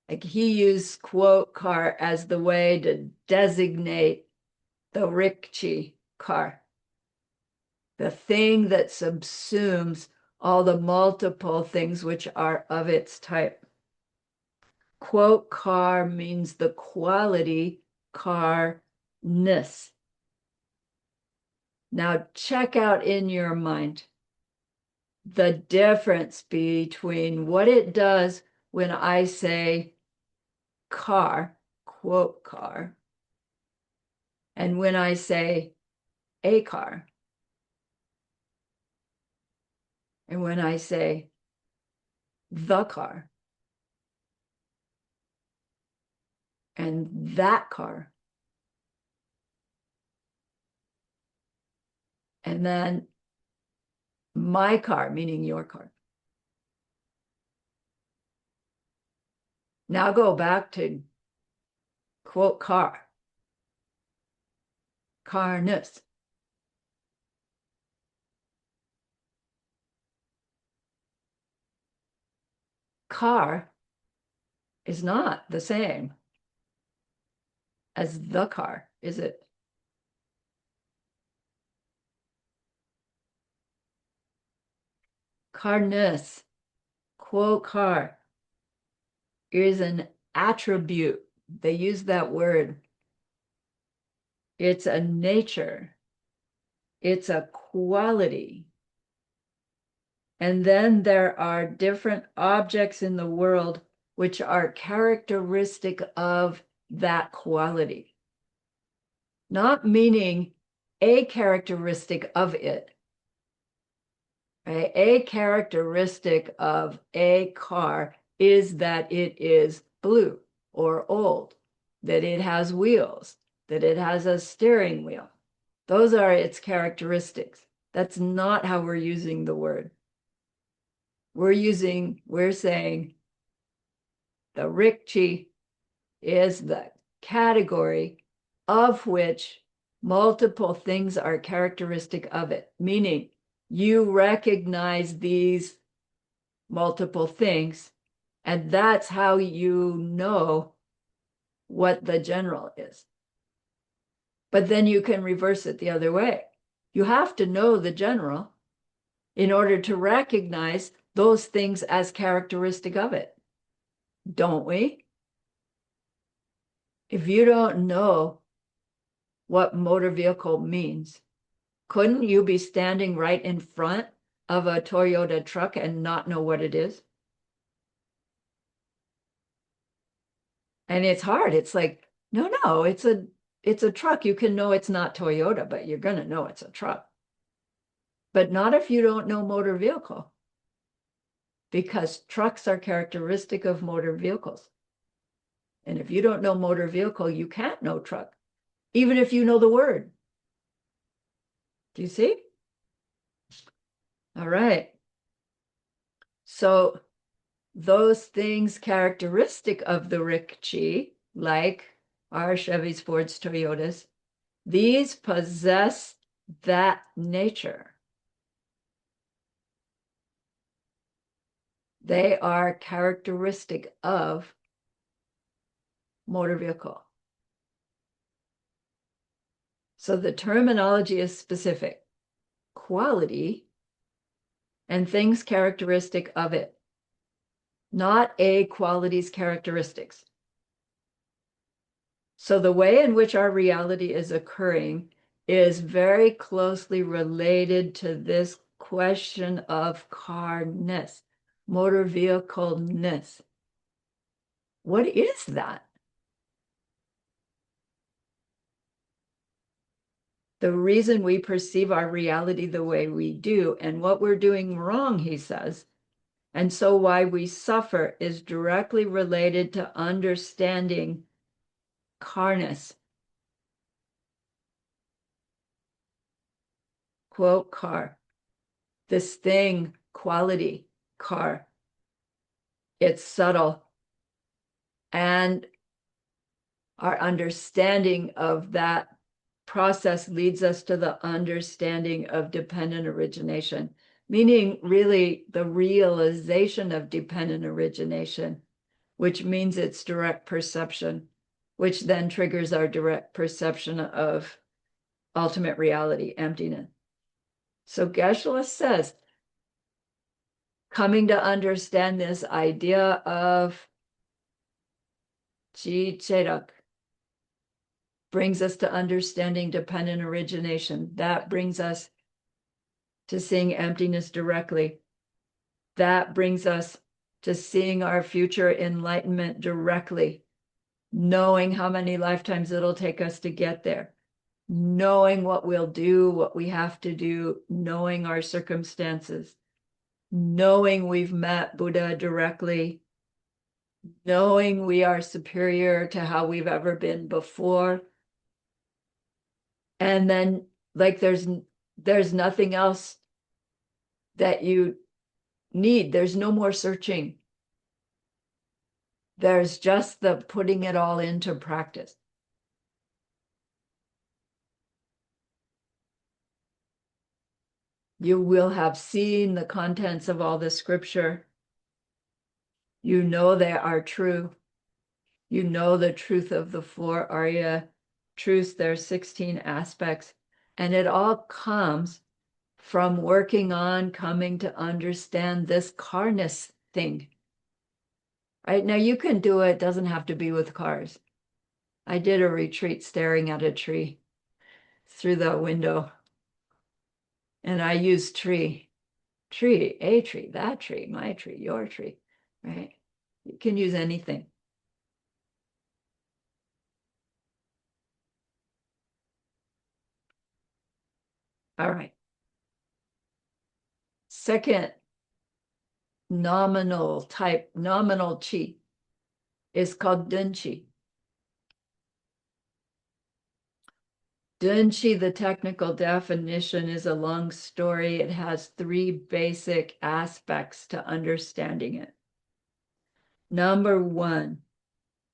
Like he used quote car as the way to designate the rikchi car, the thing that subsumes all the multiple things which are of its type. Quote car means the quality carness. Now check out in your mind the difference between what it does when I say car, quote car, and when I say a car, and when I say the car, and that car, and then my car, meaning your car. Now go back to quote car, carness. Car is not the same as the car, is it? Carness, quote car, is an attribute. They use that word. It's a nature. It's a quality. And then there are different objects in the world which are characteristic of that quality. Not meaning a characteristic of it. Right? A characteristic of a car is that it is blue or old, that it has wheels, that it has a steering wheel. Those are its characteristics. That's not how we're using the word. We're saying the rikchi is the category of which multiple things are characteristic of it, meaning you recognize these multiple things, and that's how you know what the general is. But then you can reverse it the other way. You have to know the general in order to recognize those things as characteristic of it, don't we? If you don't know what motor vehicle means, couldn't you be standing right in front of a Toyota truck and not know what it is? And it's hard. It's like, no, it's a truck. You can know it's not Toyota, but you're going to know it's a truck. But not if you don't know motor vehicle, because trucks are characteristic of motor vehicles. And if you don't know motor vehicle, you can't know truck, even if you know the word. Do you see? All right. So those things characteristic of the rikchi, like our Chevys, Fords, Toyotas, these possess that nature. They are characteristic of motor vehicle. So the terminology is specific. Quality and things characteristic of it, not a quality's characteristics. So the way in which our reality is occurring is very closely related to this question of carness, motor vehicle-ness. What is that? The reason we perceive our reality the way we do and what we're doing wrong, he says, and so why we suffer is directly related to understanding carness. Quote, car, this thing, quality, car. It's subtle. And our understanding of that process leads us to the understanding of dependent origination, meaning really the realization of dependent origination, which means it's direct perception, which then triggers our direct perception of ultimate reality, emptiness. So Geshe-la says, coming to understand this idea of Ji Chedok brings us to understanding dependent origination. That brings us to seeing emptiness directly. That brings us to seeing our future enlightenment directly, knowing how many lifetimes it'll take us to get there, knowing what we'll do, what we have to do, knowing our circumstances, knowing we've met Buddha directly, knowing we are superior to how we've ever been before. And then like there's nothing else that you need. There's no more searching. There's just the putting it all into practice. You will have seen the contents of all the scripture. You know they are true. You know the truth of the four Arya truths. There are 16 aspects. And it all comes from working on coming to understand this carness thing. Right now, you can do it. It doesn't have to be with cars. I did a retreat staring at a tree through the window. And I used tree, a tree, that tree, my tree, your tree, right? You can use anything. All right. Second nominal chi is called dunchi. Dunchi, the technical definition, is a long story. It has three basic aspects to understanding it. Number one,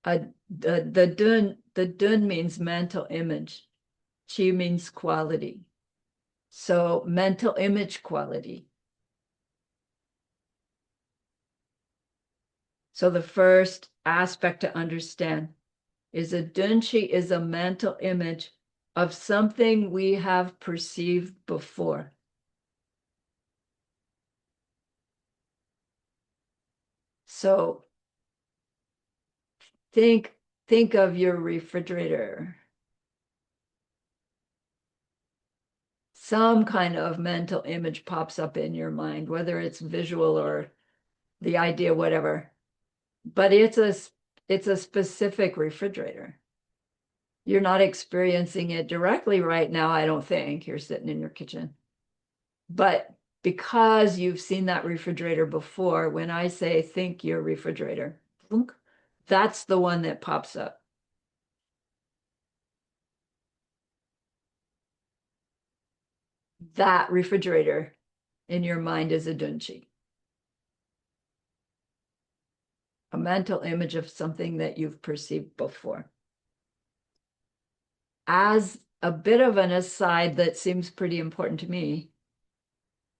the dun means mental image. Chi means quality. So mental image quality. So the first aspect to understand is a dunchi is a mental image of something we have perceived before. So think of your refrigerator. Some kind of mental image pops up in your mind, whether it's visual or the idea, whatever. But it's a specific refrigerator. You're not experiencing it directly right now, I don't think. You're sitting in your kitchen. But because you've seen that refrigerator before, when I say think your refrigerator, that's the one that pops up. That refrigerator in your mind is a dunchi. A mental image of something that you've perceived before. As a bit of an aside that seems pretty important to me,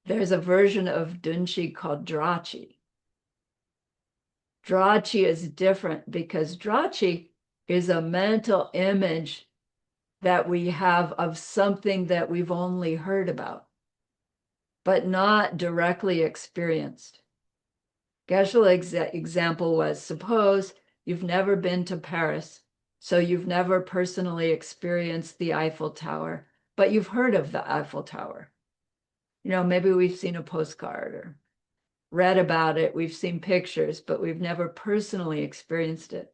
there's a version of dunchi called drachi. Drachi is different because drachi is a mental image that we have of something that we've only heard about, but not directly experienced. Geshe-la's example was, suppose you've never been to Paris, so you've never personally experienced the Eiffel Tower but you've heard of the Eiffel Tower. You know, maybe we've seen a postcard or read about it, we've seen pictures, but we've never personally experienced it.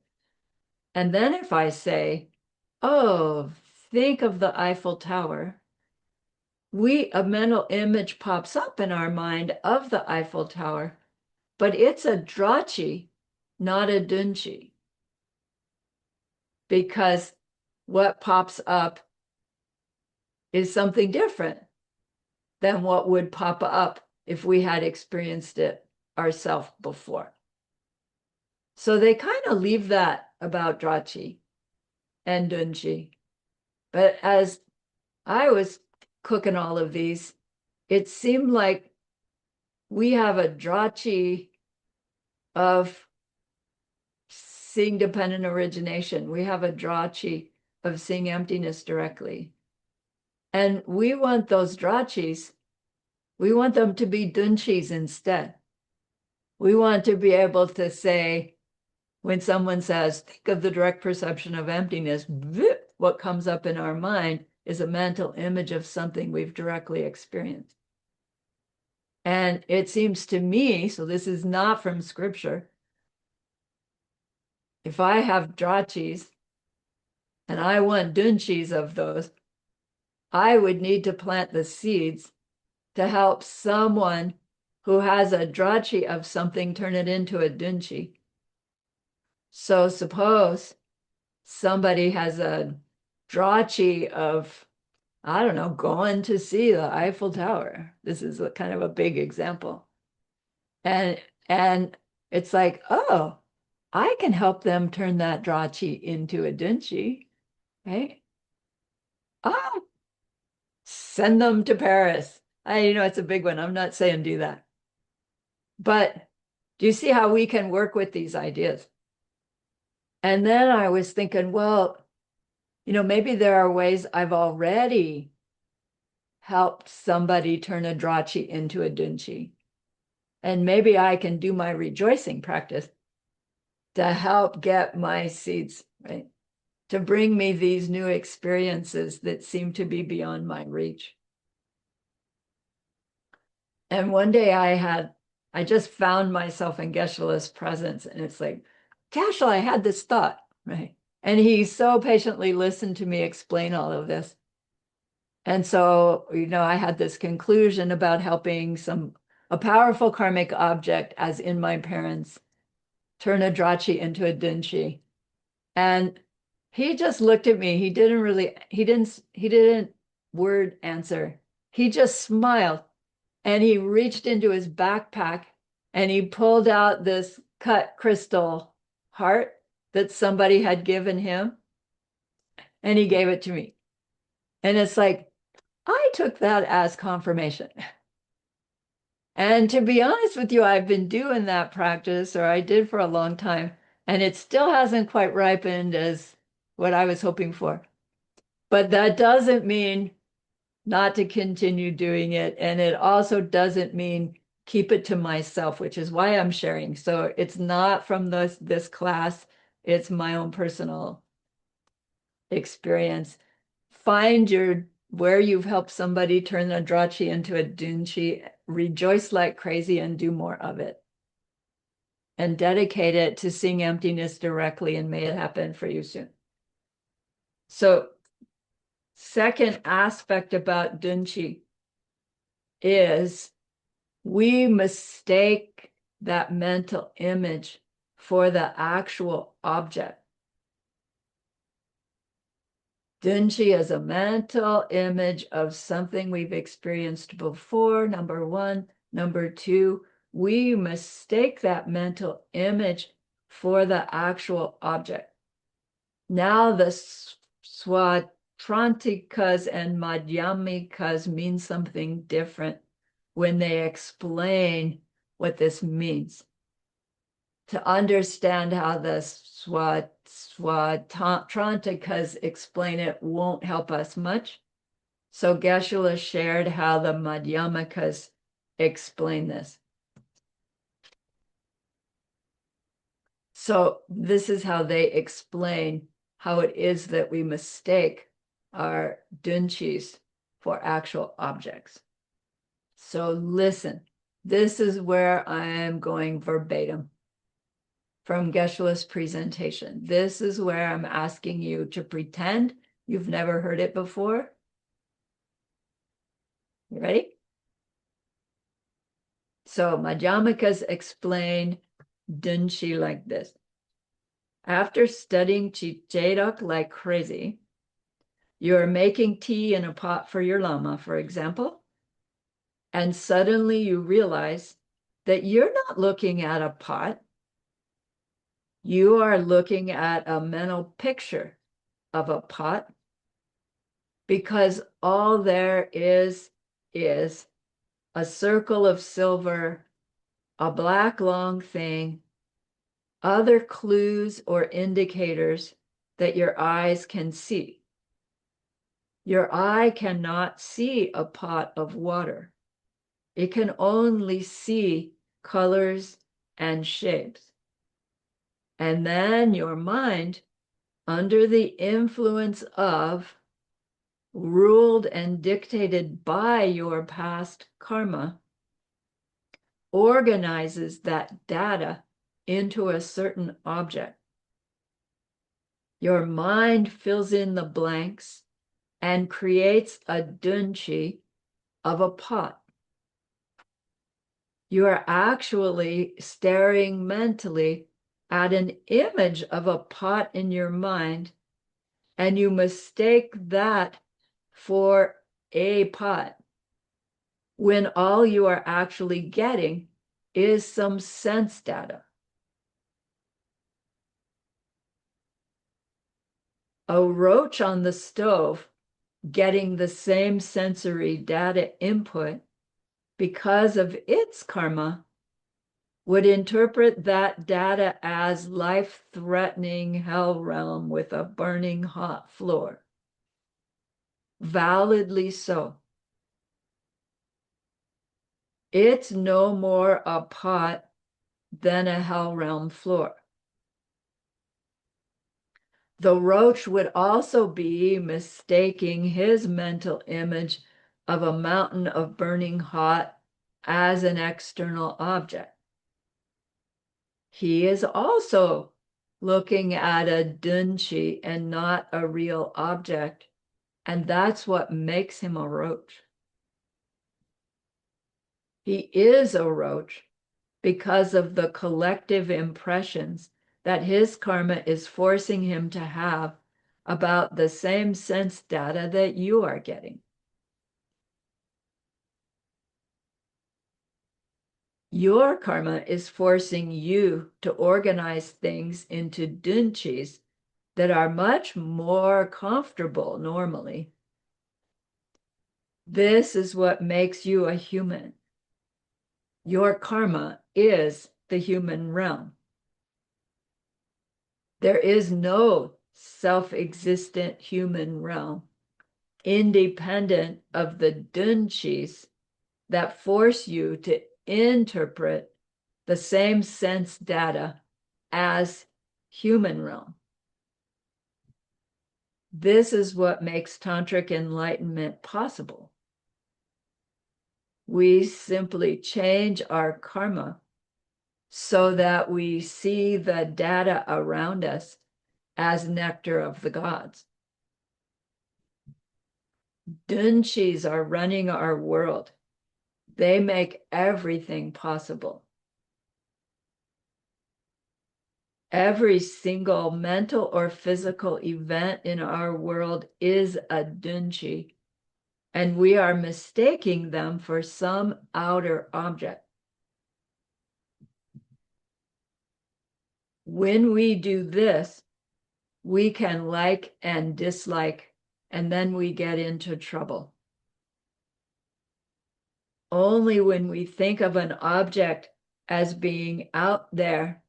And then if I say, oh, think of the Eiffel Tower, a mental image pops up in our mind of the Eiffel Tower, but it's a drachi, not a dunchi. Because what pops up is something different than what would pop up if we had experienced it ourselves before. So they kind of leave that about drachi and dunchi. But as I was cooking all of these, it seemed like we have a drachi of seeing dependent origination. We have a drachi of seeing emptiness directly. And we want those drachis, we want them to be dunchis instead. We want to be able to say, when someone says, think of the direct perception of emptiness, what comes up in our mind is a mental image of something we've directly experienced. And it seems to me, so this is not from scripture, if I have drachis and I want dunchis of those, I would need to plant the seeds to help someone who has a drachi of something turn it into a dunchi. So suppose somebody has a drachi of, I don't know, going to see the Eiffel Tower. This is kind of a big example. And it's like, oh, I can help them turn that drachi into a dunchi, right? Oh, send them to Paris. It's a big one. I'm not saying do that. But do you see how we can work with these ideas? And then I was thinking, well, maybe there are ways I've already helped somebody turn a drachi into a dunchi. And maybe I can do my rejoicing practice to help get my seeds, right? To bring me these new experiences that seem to be beyond my reach. And one day I just found myself in Geshe-la's presence, and it's like, Geshe-la, I had this thought, right? And he so patiently listened to me explain all of this. And so, I had this conclusion about helping a powerful karmic object, as in my parents, turn a drachi into a dunchi. And he just looked at me. He didn't word answer. He just smiled. And he reached into his backpack and he pulled out this cut crystal heart that somebody had given him, and he gave it to me. And it's like, I took that as confirmation. And to be honest with you, I've been doing that practice, or I did for a long time, and it still hasn't quite ripened as what I was hoping for. But that doesn't mean not to continue doing it. And it also doesn't mean keep it to myself, which is why I'm sharing. So it's not from this class, it's my own personal experience. Find where you've helped somebody turn a drachi into a dunchi, rejoice like crazy and do more of it. And dedicate it to seeing emptiness directly, and may it happen for you soon. So second aspect about dunchi is we mistake that mental image for the actual object. Dunchi is a mental image of something we've experienced before, number one. Number two, we mistake that mental image for the actual object. Now the swatrantikas and madhyamikas mean something different when they explain what this means. To understand how the swatrantikas explain it won't help us much. So Geshe-la shared how the madhyamikas explain this. So this is how they explain how it is that we mistake our dunchis for actual objects. So listen, this is where I am going verbatim from Geshe-la's presentation. This is where I'm asking you to pretend you've never heard it before. You ready? So Madhyamikas explained Dunshi like this. After studying Chichedak like crazy, you're making tea in a pot for your lama, for example, and suddenly you realize that you're not looking at a pot. You are looking at a mental picture of a pot, because all there is a circle of silver, a black long thing, other clues or indicators that your eyes can see. Your eye cannot see a pot of water. It can only see colors and shapes. And then your mind, under the influence of, ruled and dictated by your past karma, organizes that data into a certain object. Your mind fills in the blanks and creates a dunchi of a pot. You are actually staring mentally at an image of a pot in your mind, and you mistake that for a pot, when all you are actually getting is some sense data. A roach on the stove getting the same sensory data input because of its karma would interpret that data as life-threatening hell realm with a burning hot floor. Validly so. It's no more a pot than a hell realm floor. The roach would also be mistaking his mental image of a mountain of burning hot as an external object. He is also looking at a dunchi and not a real object, and that's what makes him a roach. He is a roach because of the collective impressions that his karma is forcing him to have about the same sense data that you are getting. Your karma is forcing you to organize things into dunchis that are much more comfortable normally. This is what makes you a human. Your karma is the human realm. There is no self-existent human realm independent of the dunchis that force you to interpret the same sense data as human realm. This is what makes tantric enlightenment possible. We simply change our karma so that we see the data around us as nectar of the gods. Dunchis are running our world. They make everything possible. Every single mental or physical event in our world is a dunchi, and we are mistaking them for some outer object. When we do this, we can like and dislike, and then we get into trouble. Only when we think of an object as being out there,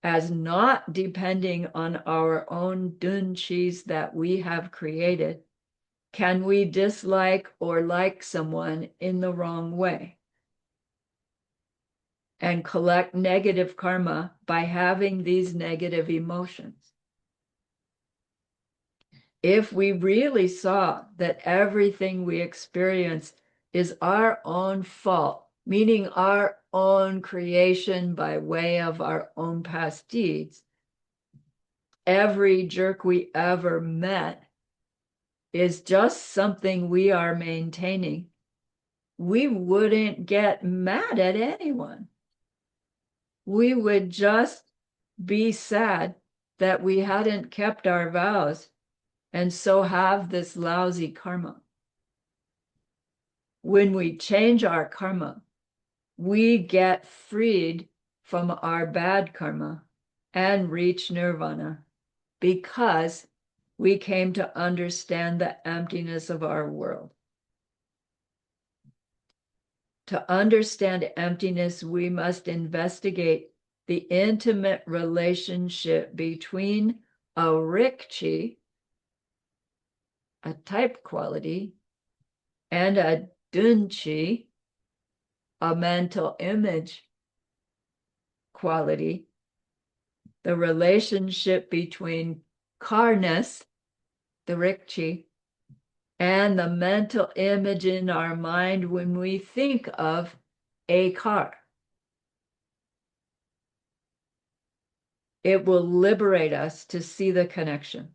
as not depending on our own dunchis that we have created, can we dislike or like someone in the wrong way and collect negative karma by having these negative emotions. if we really saw that everything we experience is our own fault, meaning our own creation by way of our own past deeds, every jerk we ever met is just something we are maintaining, we wouldn't get mad at anyone. We would just be sad that we hadn't kept our vows and so have this lousy karma. When we change our karma, we get freed from our bad karma and reach nirvana because we came to understand the emptiness of our world. To understand emptiness, we must investigate the intimate relationship between a rikchi, a type quality, and a dunchi, a mental image quality, the relationship between karnas, the rikchi, and the mental image in our mind when we think of a car. It will liberate us to see the connection.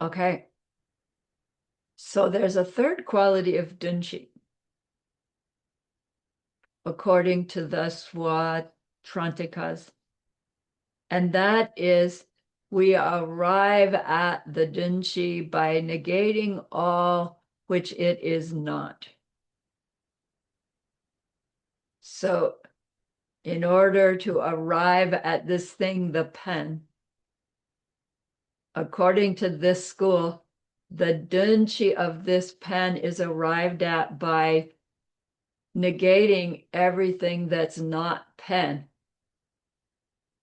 Okay. So there's a third quality of dunchi, according to the Swatrantikas, and that is we arrive at the dunchi by negating all which it is not. So in order to arrive at this thing, the pen, according to this school, the dunchi of this pen is arrived at by negating everything that's not pen.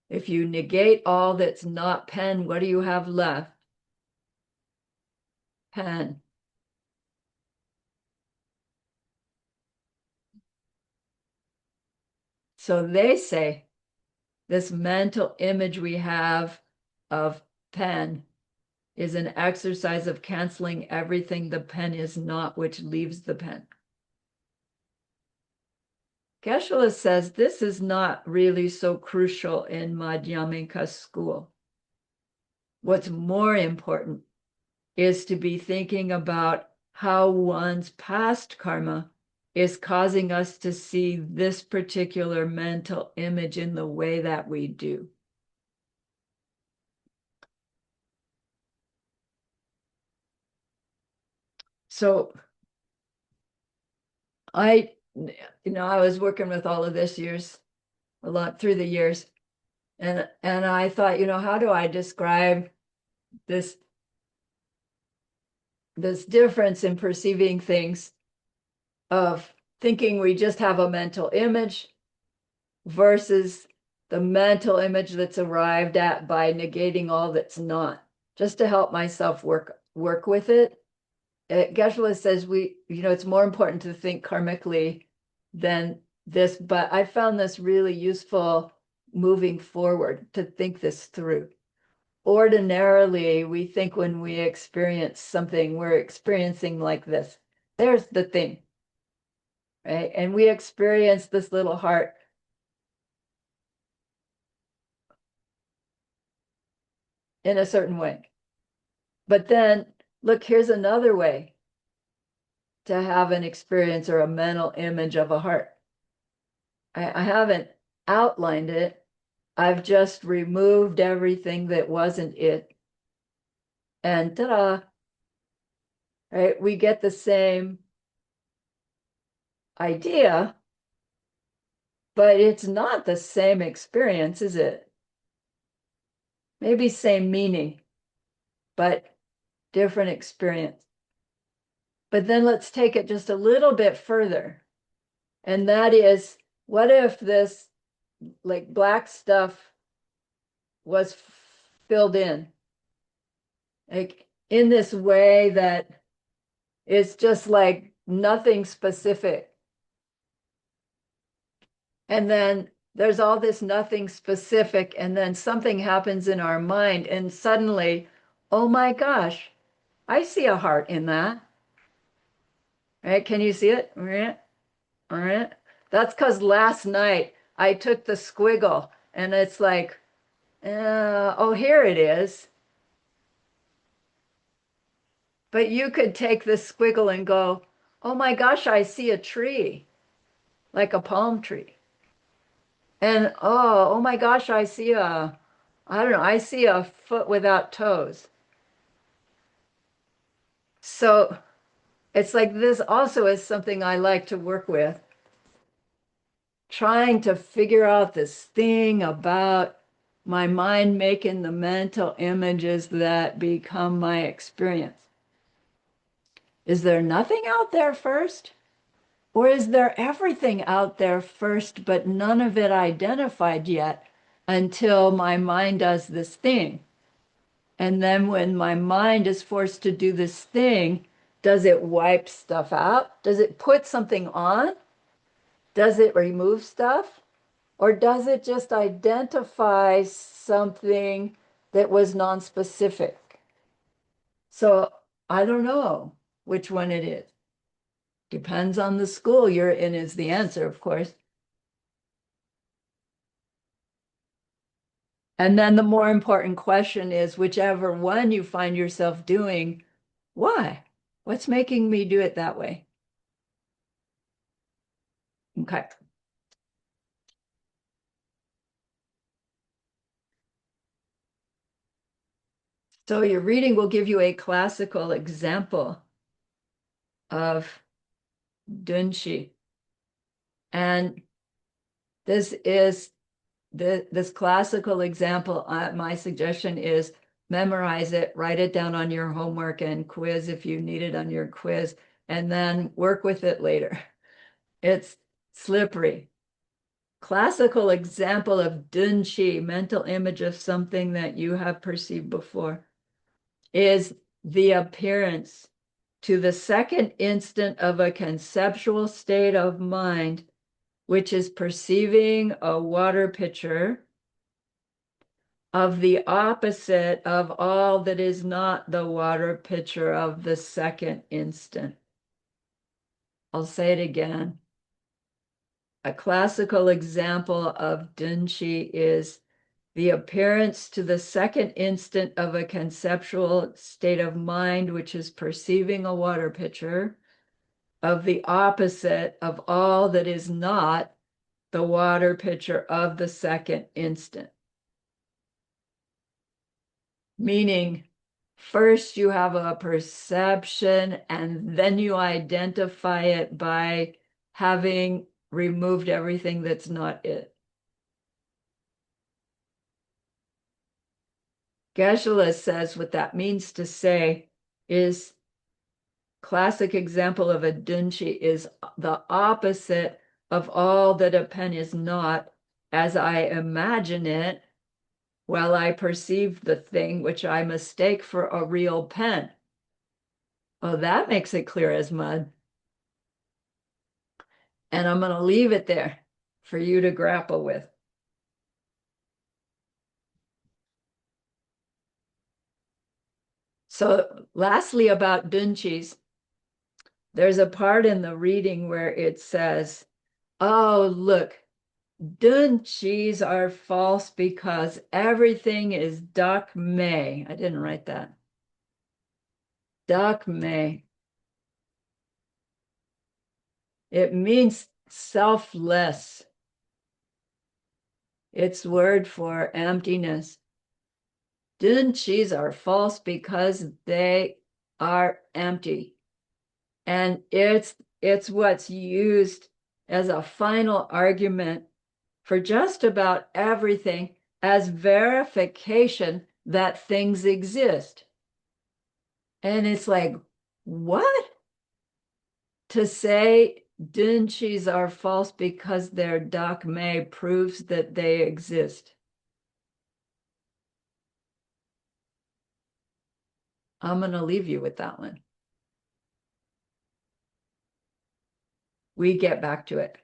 If you negate all that's not pen, what do you have left? Pen. So they say this mental image we have of pen is an exercise of canceling everything the pen is not, which leaves the pen. Geshe-la says this is not really so crucial in Madhyamika school. What's more important is to be thinking about how one's past karma is causing us to see this particular mental image in the way that we do. So I was working with all of this a lot through the years, and I thought, how do I describe this difference in perceiving things of thinking we just have a mental image versus the mental image that's arrived at by negating all that's not, just to help myself work with it. Geshe-la says it's more important to think karmically than this, but I found this really useful moving forward to think this through. Ordinarily, we think when we experience something, we're experiencing like this. There's the thing, right? And we experience this little heart. In a certain way. But then, look, here's another way to have an experience or a mental image of a heart. I haven't outlined it. I've just removed everything that wasn't it. And ta-da, right? We get the same idea, but it's not the same experience, is it? Maybe same meaning, but different experience. But then let's take it just a little bit further. And that is, what if this like black stuff was filled in? Like in this way that is just like nothing specific. And then there's all this nothing specific, and then something happens in our mind, and suddenly, oh my gosh, I see a heart in that. Right? Can you see it? Right? All right. That's because last night I took the squiggle and it's like, oh, here it is. But you could take this squiggle and go, oh my gosh, I see a tree, like a palm tree. And oh my gosh, I don't know, I see a foot without toes. So it's like this also is something I like to work with, trying to figure out this thing about my mind making the mental images that become my experience. Is there nothing out there first? Or is there everything out there first, but none of it identified yet until my mind does this thing? And then when my mind is forced to do this thing, does it wipe stuff out? Does it put something on? Does it remove stuff? Or does it just identify something that was non-specific? So I don't know which one it is. Depends on the school you're in is the answer, of course. And then the more important question is whichever one you find yourself doing, why? What's making me do it that way? Okay. So your reading will give you a classical example of Dunshi. And this is this classical example. My suggestion is memorize it, write it down on your homework and quiz if you need it on your quiz, and then work with it later. It's slippery. Classical example of Dunshi, mental image of something that you have perceived before, is the appearance to the second instant of a conceptual state of mind, which is perceiving a water pitcher of the opposite of all that is not the water pitcher of the second instant. I'll say it again. A classical example of Dunshi is the appearance to the second instant of a conceptual state of mind, which is perceiving a water pitcher, of the opposite of all that is not the water pitcher of the second instant. Meaning, first you have a perception and then you identify it by having removed everything that's not it. Geshe-la says what that means to say is classic example of a dunshi is the opposite of all that a pen is not as I imagine it while I perceive the thing which I mistake for a real pen. Oh, that makes it clear as mud. And I'm going to leave it there for you to grapple with. So lastly about dunshis, there's a part in the reading where it says, oh, look, dunshis are false because everything is dak me. I didn't write that. Dak me. It means selfless. It's word for emptiness. Dunshis are false because they are empty. And it's what's used as a final argument for just about everything as verification that things exist. And it's like, what? To say dunshis are false because they're dakme proves that they exist. I'm going to leave you with that one. We get back to it.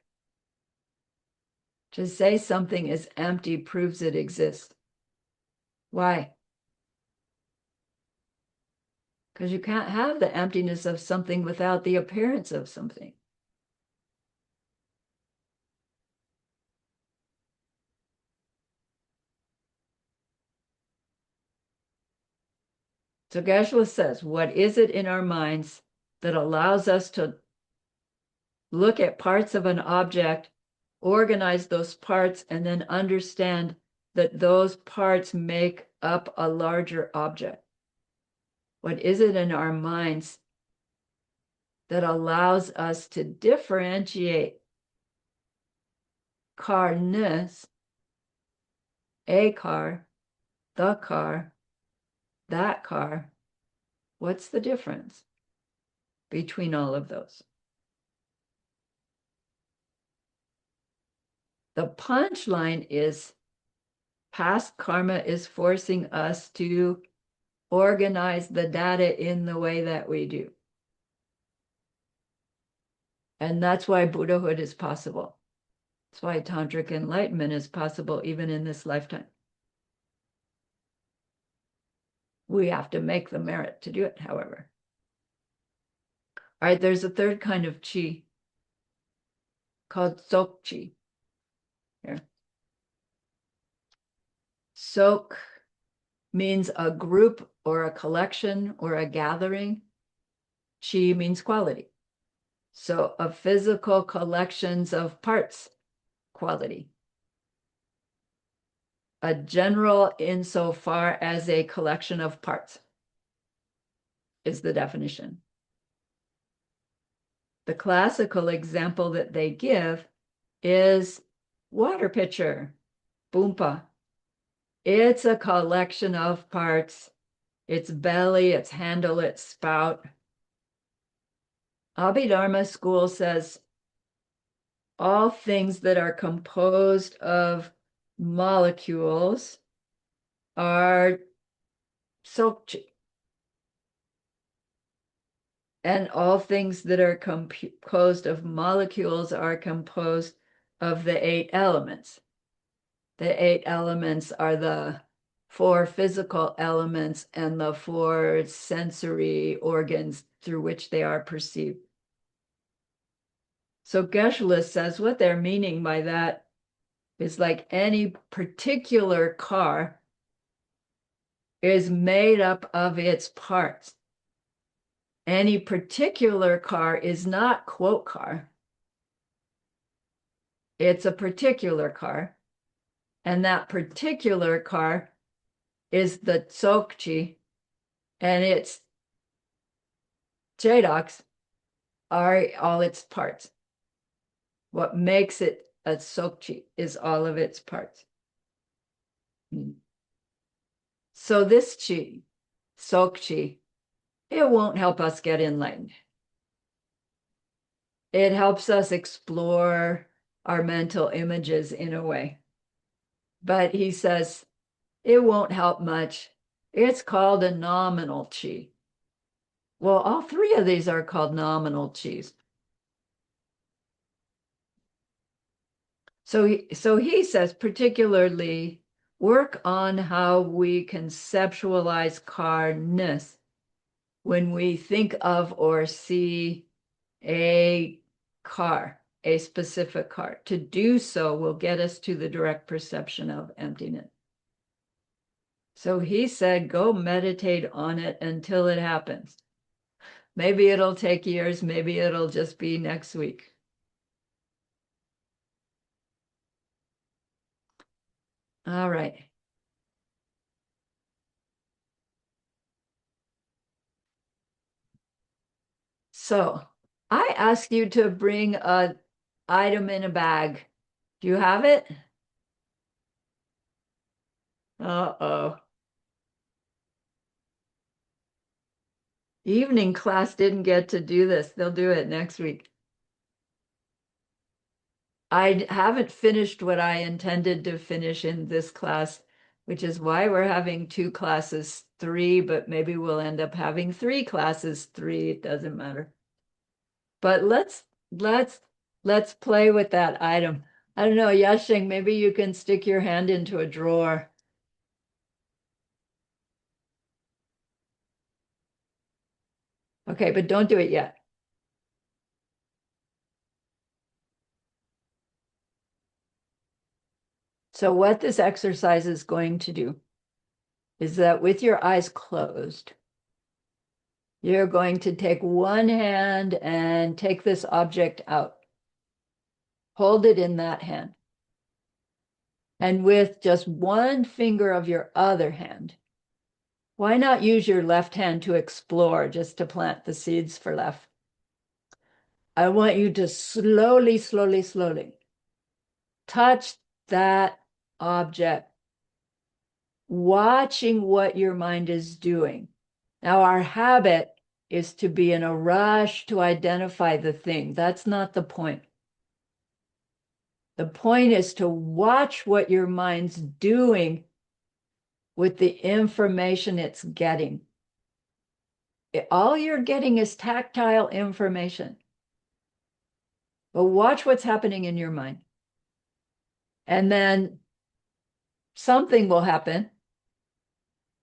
To say something is empty proves it exists. Why? Because you can't have the emptiness of something without the appearance of something. So Geshe says, what is it in our minds that allows us to look at parts of an object, organize those parts, and then understand that those parts make up a larger object? What is it in our minds that allows us to differentiate carness, a car, the car, that car? What's the difference between all of those? The punchline is past karma is forcing us to organize the data in the way that we do. And that's why Buddhahood is possible. That's why tantric enlightenment is possible even in this lifetime. We have to make the merit to do it, however. All right, there's a third kind of chi called sok chi. Here. Sok means a group or a collection or a gathering. Chi means quality. So a physical collections of parts, quality. A general insofar as a collection of parts is the definition. The classical example that they give is water pitcher, boompa. It's a collection of parts. Its belly, its handle, its spout. Abhidharma school says all things that are composed of molecules are sokchi. And all things that are composed of molecules are composed of the 8 elements. The 8 elements are the 4 physical elements and the 4 sensory organs through which they are perceived. So Geshe says what they're meaning by that is like any particular car is made up of its parts. Any particular car is not quote car. It's a particular car. And that particular car is the tsokchi, and its jadoks are all its parts. What makes it a tsokchi is all of its parts. So this chi, tsokchi, it won't help us get enlightened. It helps us explore our mental images in a way. But he says it won't help much. It's called a nominal chi. Well, all 3 of these are called nominal chis. So he says particularly work on how we conceptualize carness when we think of or see a car, a specific car. To do so will get us to the direct perception of emptiness. So he said, go meditate on it until it happens. Maybe it'll take years, maybe it'll just be next week. All right. So I ask you to bring an item in a bag. Do you have it? Uh-oh. Evening class didn't get to do this. They'll do it next week. I haven't finished what I intended to finish in this class, which is why we're having 2 classes 3, but maybe we'll end up having 3 classes 3. It doesn't matter. But let's play with that item. I don't know, Yashing, maybe you can stick your hand into a drawer. Okay, but don't do it yet. So what this exercise is going to do is that with your eyes closed, you're going to take one hand and take this object out. Hold it in that hand. And with just one finger of your other hand, why not use your left hand to explore, just to plant the seeds for left? I want you to slowly, slowly, slowly touch that object, watching what your mind is doing. Now, our habit is to be in a rush to identify the thing. That's not the point. The point is to watch what your mind's doing with the information it's getting. All you're getting is tactile information. But watch what's happening in your mind. And then something will happen.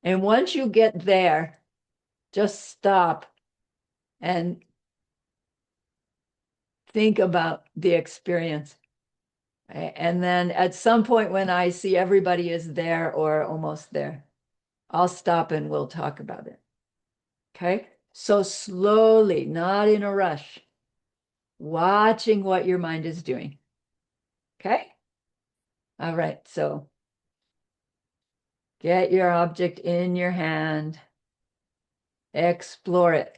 And once you get there, just stop and think about the experience. And then at some point when I see everybody is there or almost there, I'll stop and we'll talk about it. Okay? So slowly, not in a rush, watching what your mind is doing. Okay? All right, so get your object in your hand, explore it.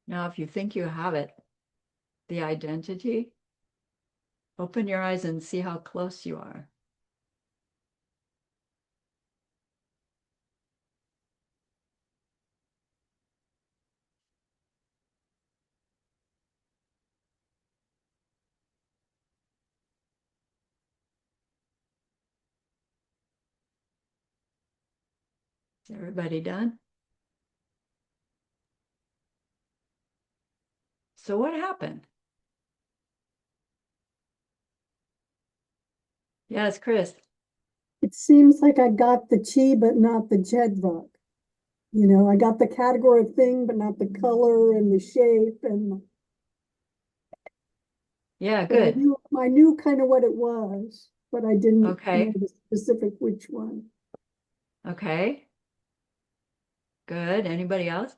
Now, if you think you have it, the identity, open your eyes and see how close you are. Is everybody done? So what happened? Yes, Chris. It seems like I got the chi, but not the jedvak. You know, I got the category of thing, but not the color and the shape. And Yeah, but good. I knew kind of what it was, but I didn't know Okay. the specific which one. Okay. Good. Anybody else?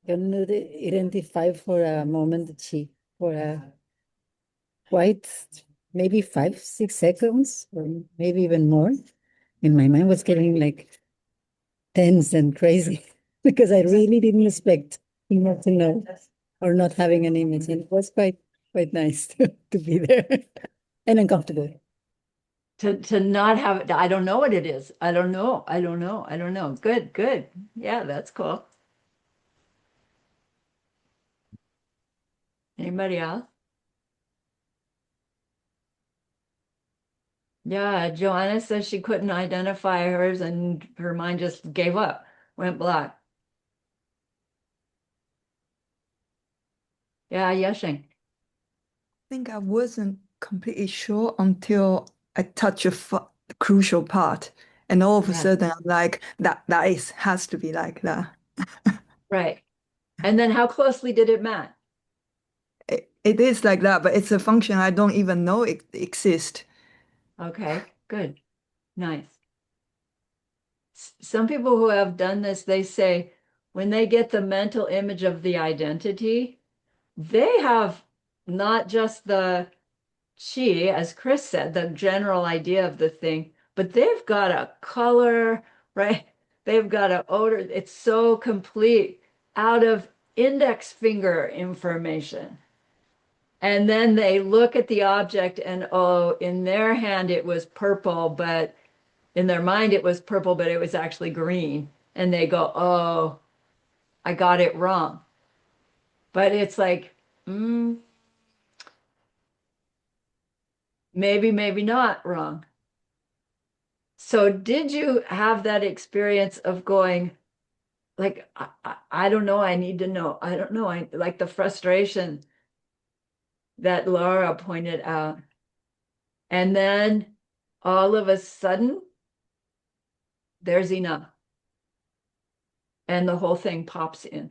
Couldn't identify for a moment that she, for a quite maybe 5, 6 seconds, or maybe even more. And my mind was getting like tense and crazy because I really didn't expect. Not to know or not having an image. And it was quite nice to be there and uncomfortable. To not have it. I don't know what it is. I don't know. I don't know. I don't know. Good, good. Yeah, that's cool. Anybody else? Yeah, Joanna says she couldn't identify hers and her mind just gave up, went black. Yeah, Yeshing. Think I wasn't completely sure until I touched a crucial part, and all of a Yeah, sudden I'm like, that is has to be like that. right. And then how closely did it match? It is like that, but it's a function I don't even know it exists. Okay, good. Nice. Some people who have done this, they say when they get the mental image of the identity, they have not just the chi, as Chris said, the general idea of the thing, but they've got a color, right? They've got an odor. It's so complete out of index finger information. And then they look at the object and, oh, in their hand it was purple, but in their mind it was purple, but it was actually green. And they go, oh, I got it wrong. But it's like, maybe, maybe not wrong. So did you have that experience of going, like, I don't know, I need to know. I don't know. I like the frustration that Laura pointed out. And then all of a sudden, there's enough. And the whole thing pops in.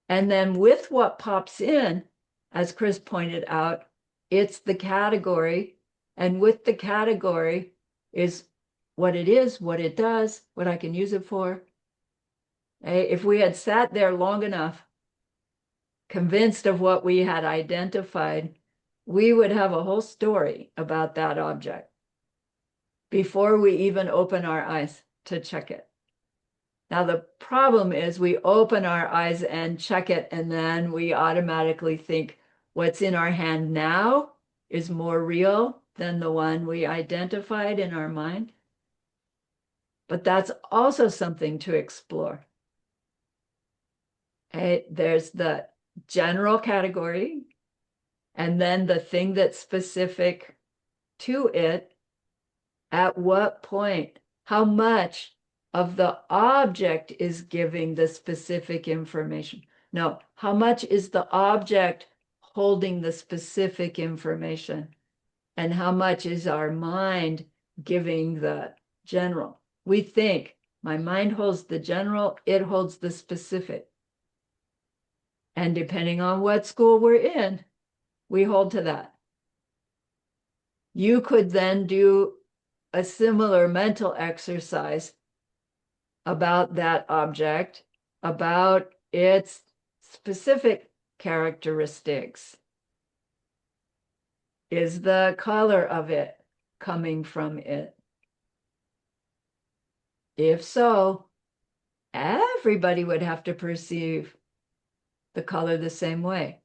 And then with what pops in, as Chris pointed out, it's the category. And with the category is what it is, what it does, what I can use it for. If we had sat there long enough, convinced of what we had identified, we would have a whole story about that object before we even open our eyes to check it. Now, the problem is we open our eyes and check it, and then we automatically think what's in our hand now is more real than the one we identified in our mind. But that's also something to explore. There's the general category, and then the thing that's specific to it. At what point, how much of the object is giving the specific information? No, how much is the object holding the specific information? And how much is our mind giving the general? We think my mind holds the general, it holds the specific. And depending on what school we're in, we hold to that. You could then do a similar mental exercise about that object, about its specific characteristics. Is the color of it coming from it? If so, everybody would have to perceive the color the same way.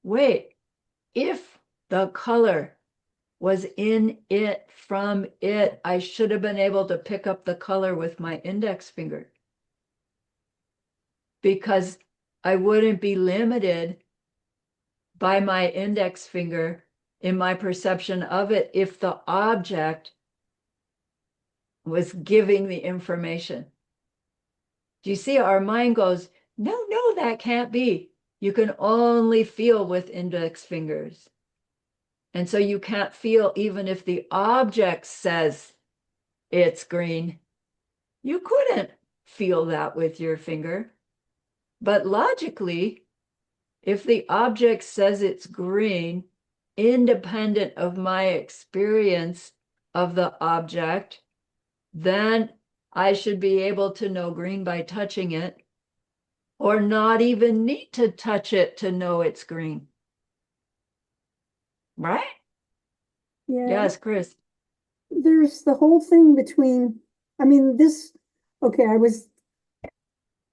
Wait, if the color was in it, from it, I should have been able to pick up the color with my index finger because I wouldn't be limited by my index finger in my perception of it if the object was giving the information. Do you see our mind goes, no, no, that can't be. You can only feel with index fingers. And so you can't feel even if the object says it's green. You couldn't feel that with your finger. But logically, if the object says it's green, independent of my experience of the object, then I should be able to know green by touching it, or not even need to touch it to know it's green. Right? Yeah, Yes, Chris. there's the whole thing between, I mean, this, okay,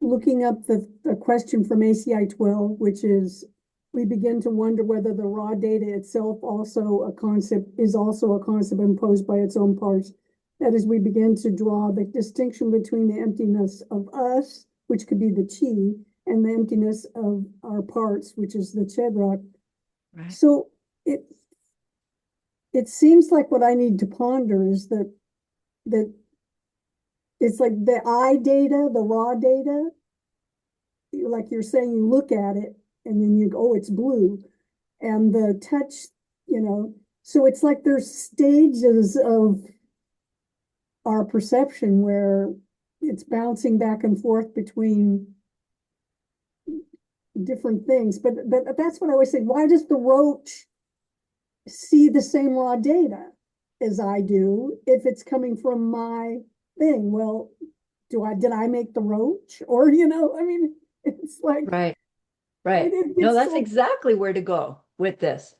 looking up the question from ACI 12, which is, we begin to wonder whether the raw data itself is also a concept imposed by its own parts. That is, we begin to draw the distinction between the emptiness of us, which could be the chi, and the emptiness of our parts, which is the chedrak. Right. So it seems like what I need to ponder is that it's like the eye data, the raw data, like you're saying, you look at it and then you go, oh, it's blue. And the touch, so it's like there's stages of our perception where it's bouncing back and forth between different things. But that's what I always say. Why does the roach see the same raw data as I do if it's coming from my thing? Well, did I make the roach? Or, I mean, it's like, Right. Right. No, that's exactly where to go with this.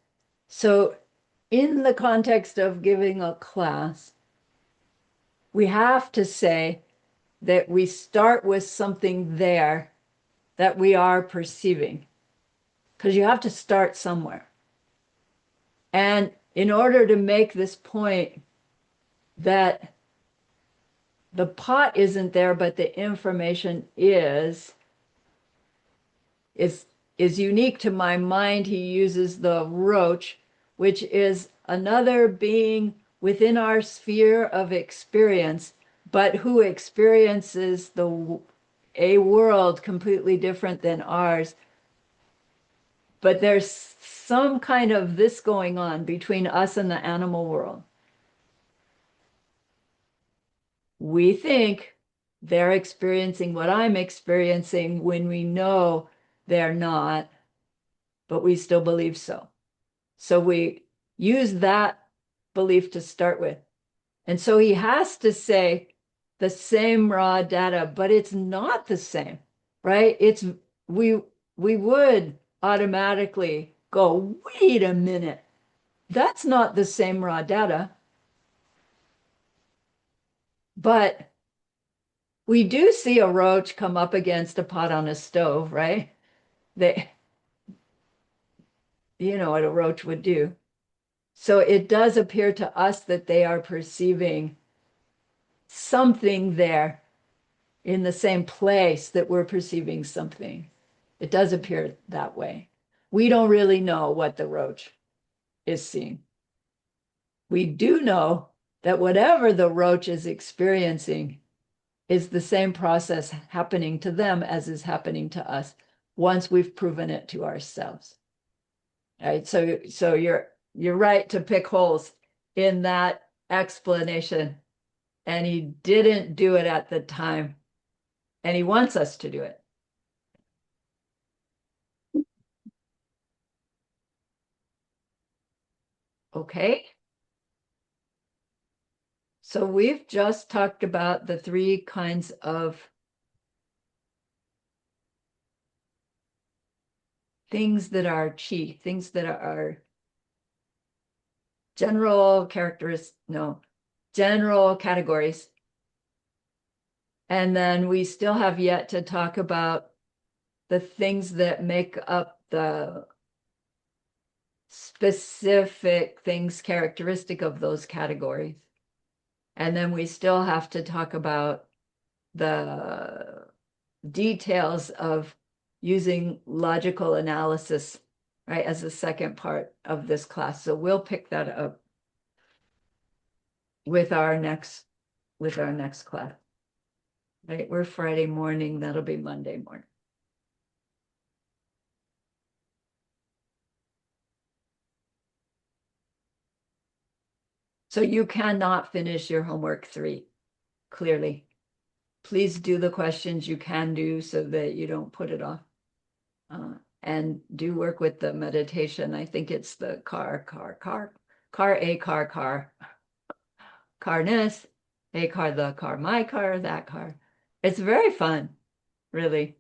So in the context of giving a class, we have to say that we start with something there that we are perceiving, because you have to start somewhere. And in order to make this point that the pot isn't there, but the information is unique to my mind, he uses the roach, which is another being within our sphere of experience, but who experiences a world completely different than ours. But there's some kind of this going on between us and the animal world. We think they're experiencing what I'm experiencing when we know they're not, but we still believe so. So we use that belief to start with. And so he has to say the same raw data, but it's not the same, right? We would automatically go, wait a minute, that's not the same raw data. But we do see a roach come up against a pot on a stove, right? You know what a roach would do. So it does appear to us that they are perceiving something there in the same place that we're perceiving something. It does appear that way. We don't really know what the roach is seeing. We do know that whatever the roach is experiencing is the same process happening to them as is happening to us once we've proven it to ourselves. Right? So you're right to pick holes in that explanation. And he didn't do it at the time. And he wants us to do it. Okay. So we've just talked about the three kinds of things that are chi, things that are general categories. And then we still have yet to talk about the things that make up the specific things characteristic of those categories. And then we still have to talk about the details of using logical analysis, right, as the second part of this class. So we'll pick that up with our next class. Right, we're Friday morning, that'll be Monday morning. So you cannot finish your homework 3, clearly. Please do the questions you can do so that you don't put it off. And do work with the meditation. I think it's the carness, a car, the car, my car, that car. It's very fun, really.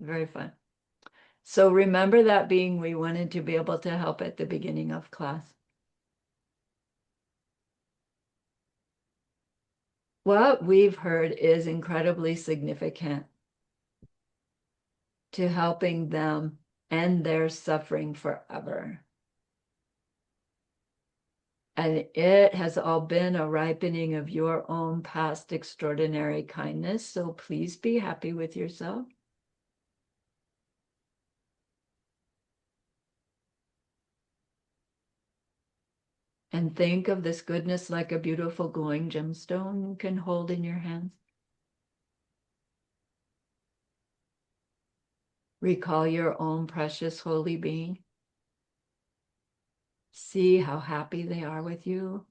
Very fun. So remember that being we wanted to be able to help at the beginning of class. what we've heard is incredibly significant to helping them end their suffering forever. And it has all been a ripening of your own past extraordinary kindness. So please be happy with yourself. And think of this goodness like a beautiful glowing gemstone you can hold in your hands. Recall your own precious holy being. See how happy they are with you.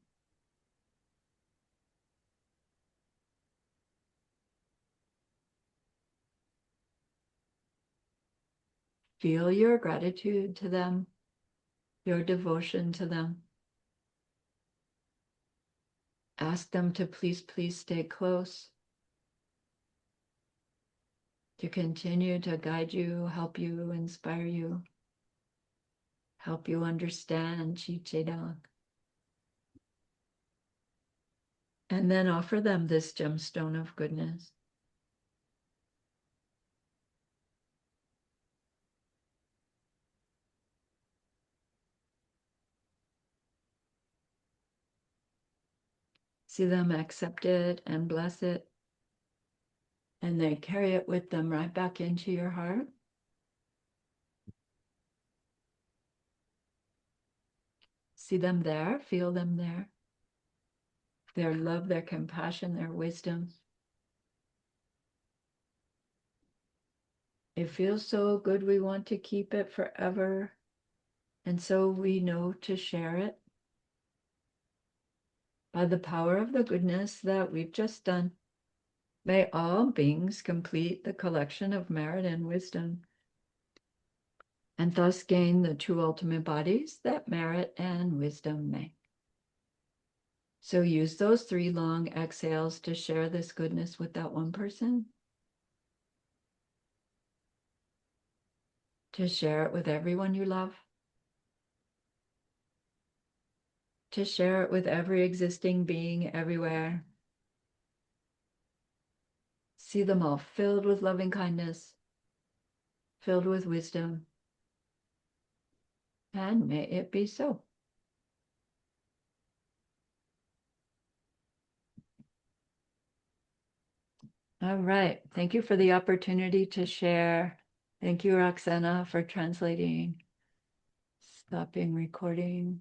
Feel your gratitude to them, your devotion to them. Ask them to please, please stay close, to continue to guide you, help you, inspire you, help you understand Chi Dog. And then offer them this gemstone of goodness. See them accept it and bless it. And they carry it with them right back into your heart. See them there, feel them there. Their love, their compassion, their wisdom. It feels so good, we want to keep it forever. And so we know to share it by the power of the goodness that we've just done. May all beings complete the collection of merit and wisdom, and thus gain the two ultimate bodies that merit and wisdom make. So use those 3 long exhales to share this goodness with that one person, to share it with everyone you love, to share it with every existing being everywhere. See them all filled with loving kindness, filled with wisdom, and may it be so. All right. Thank you for the opportunity to share. Thank you, Roxana, for translating. Stopping recording.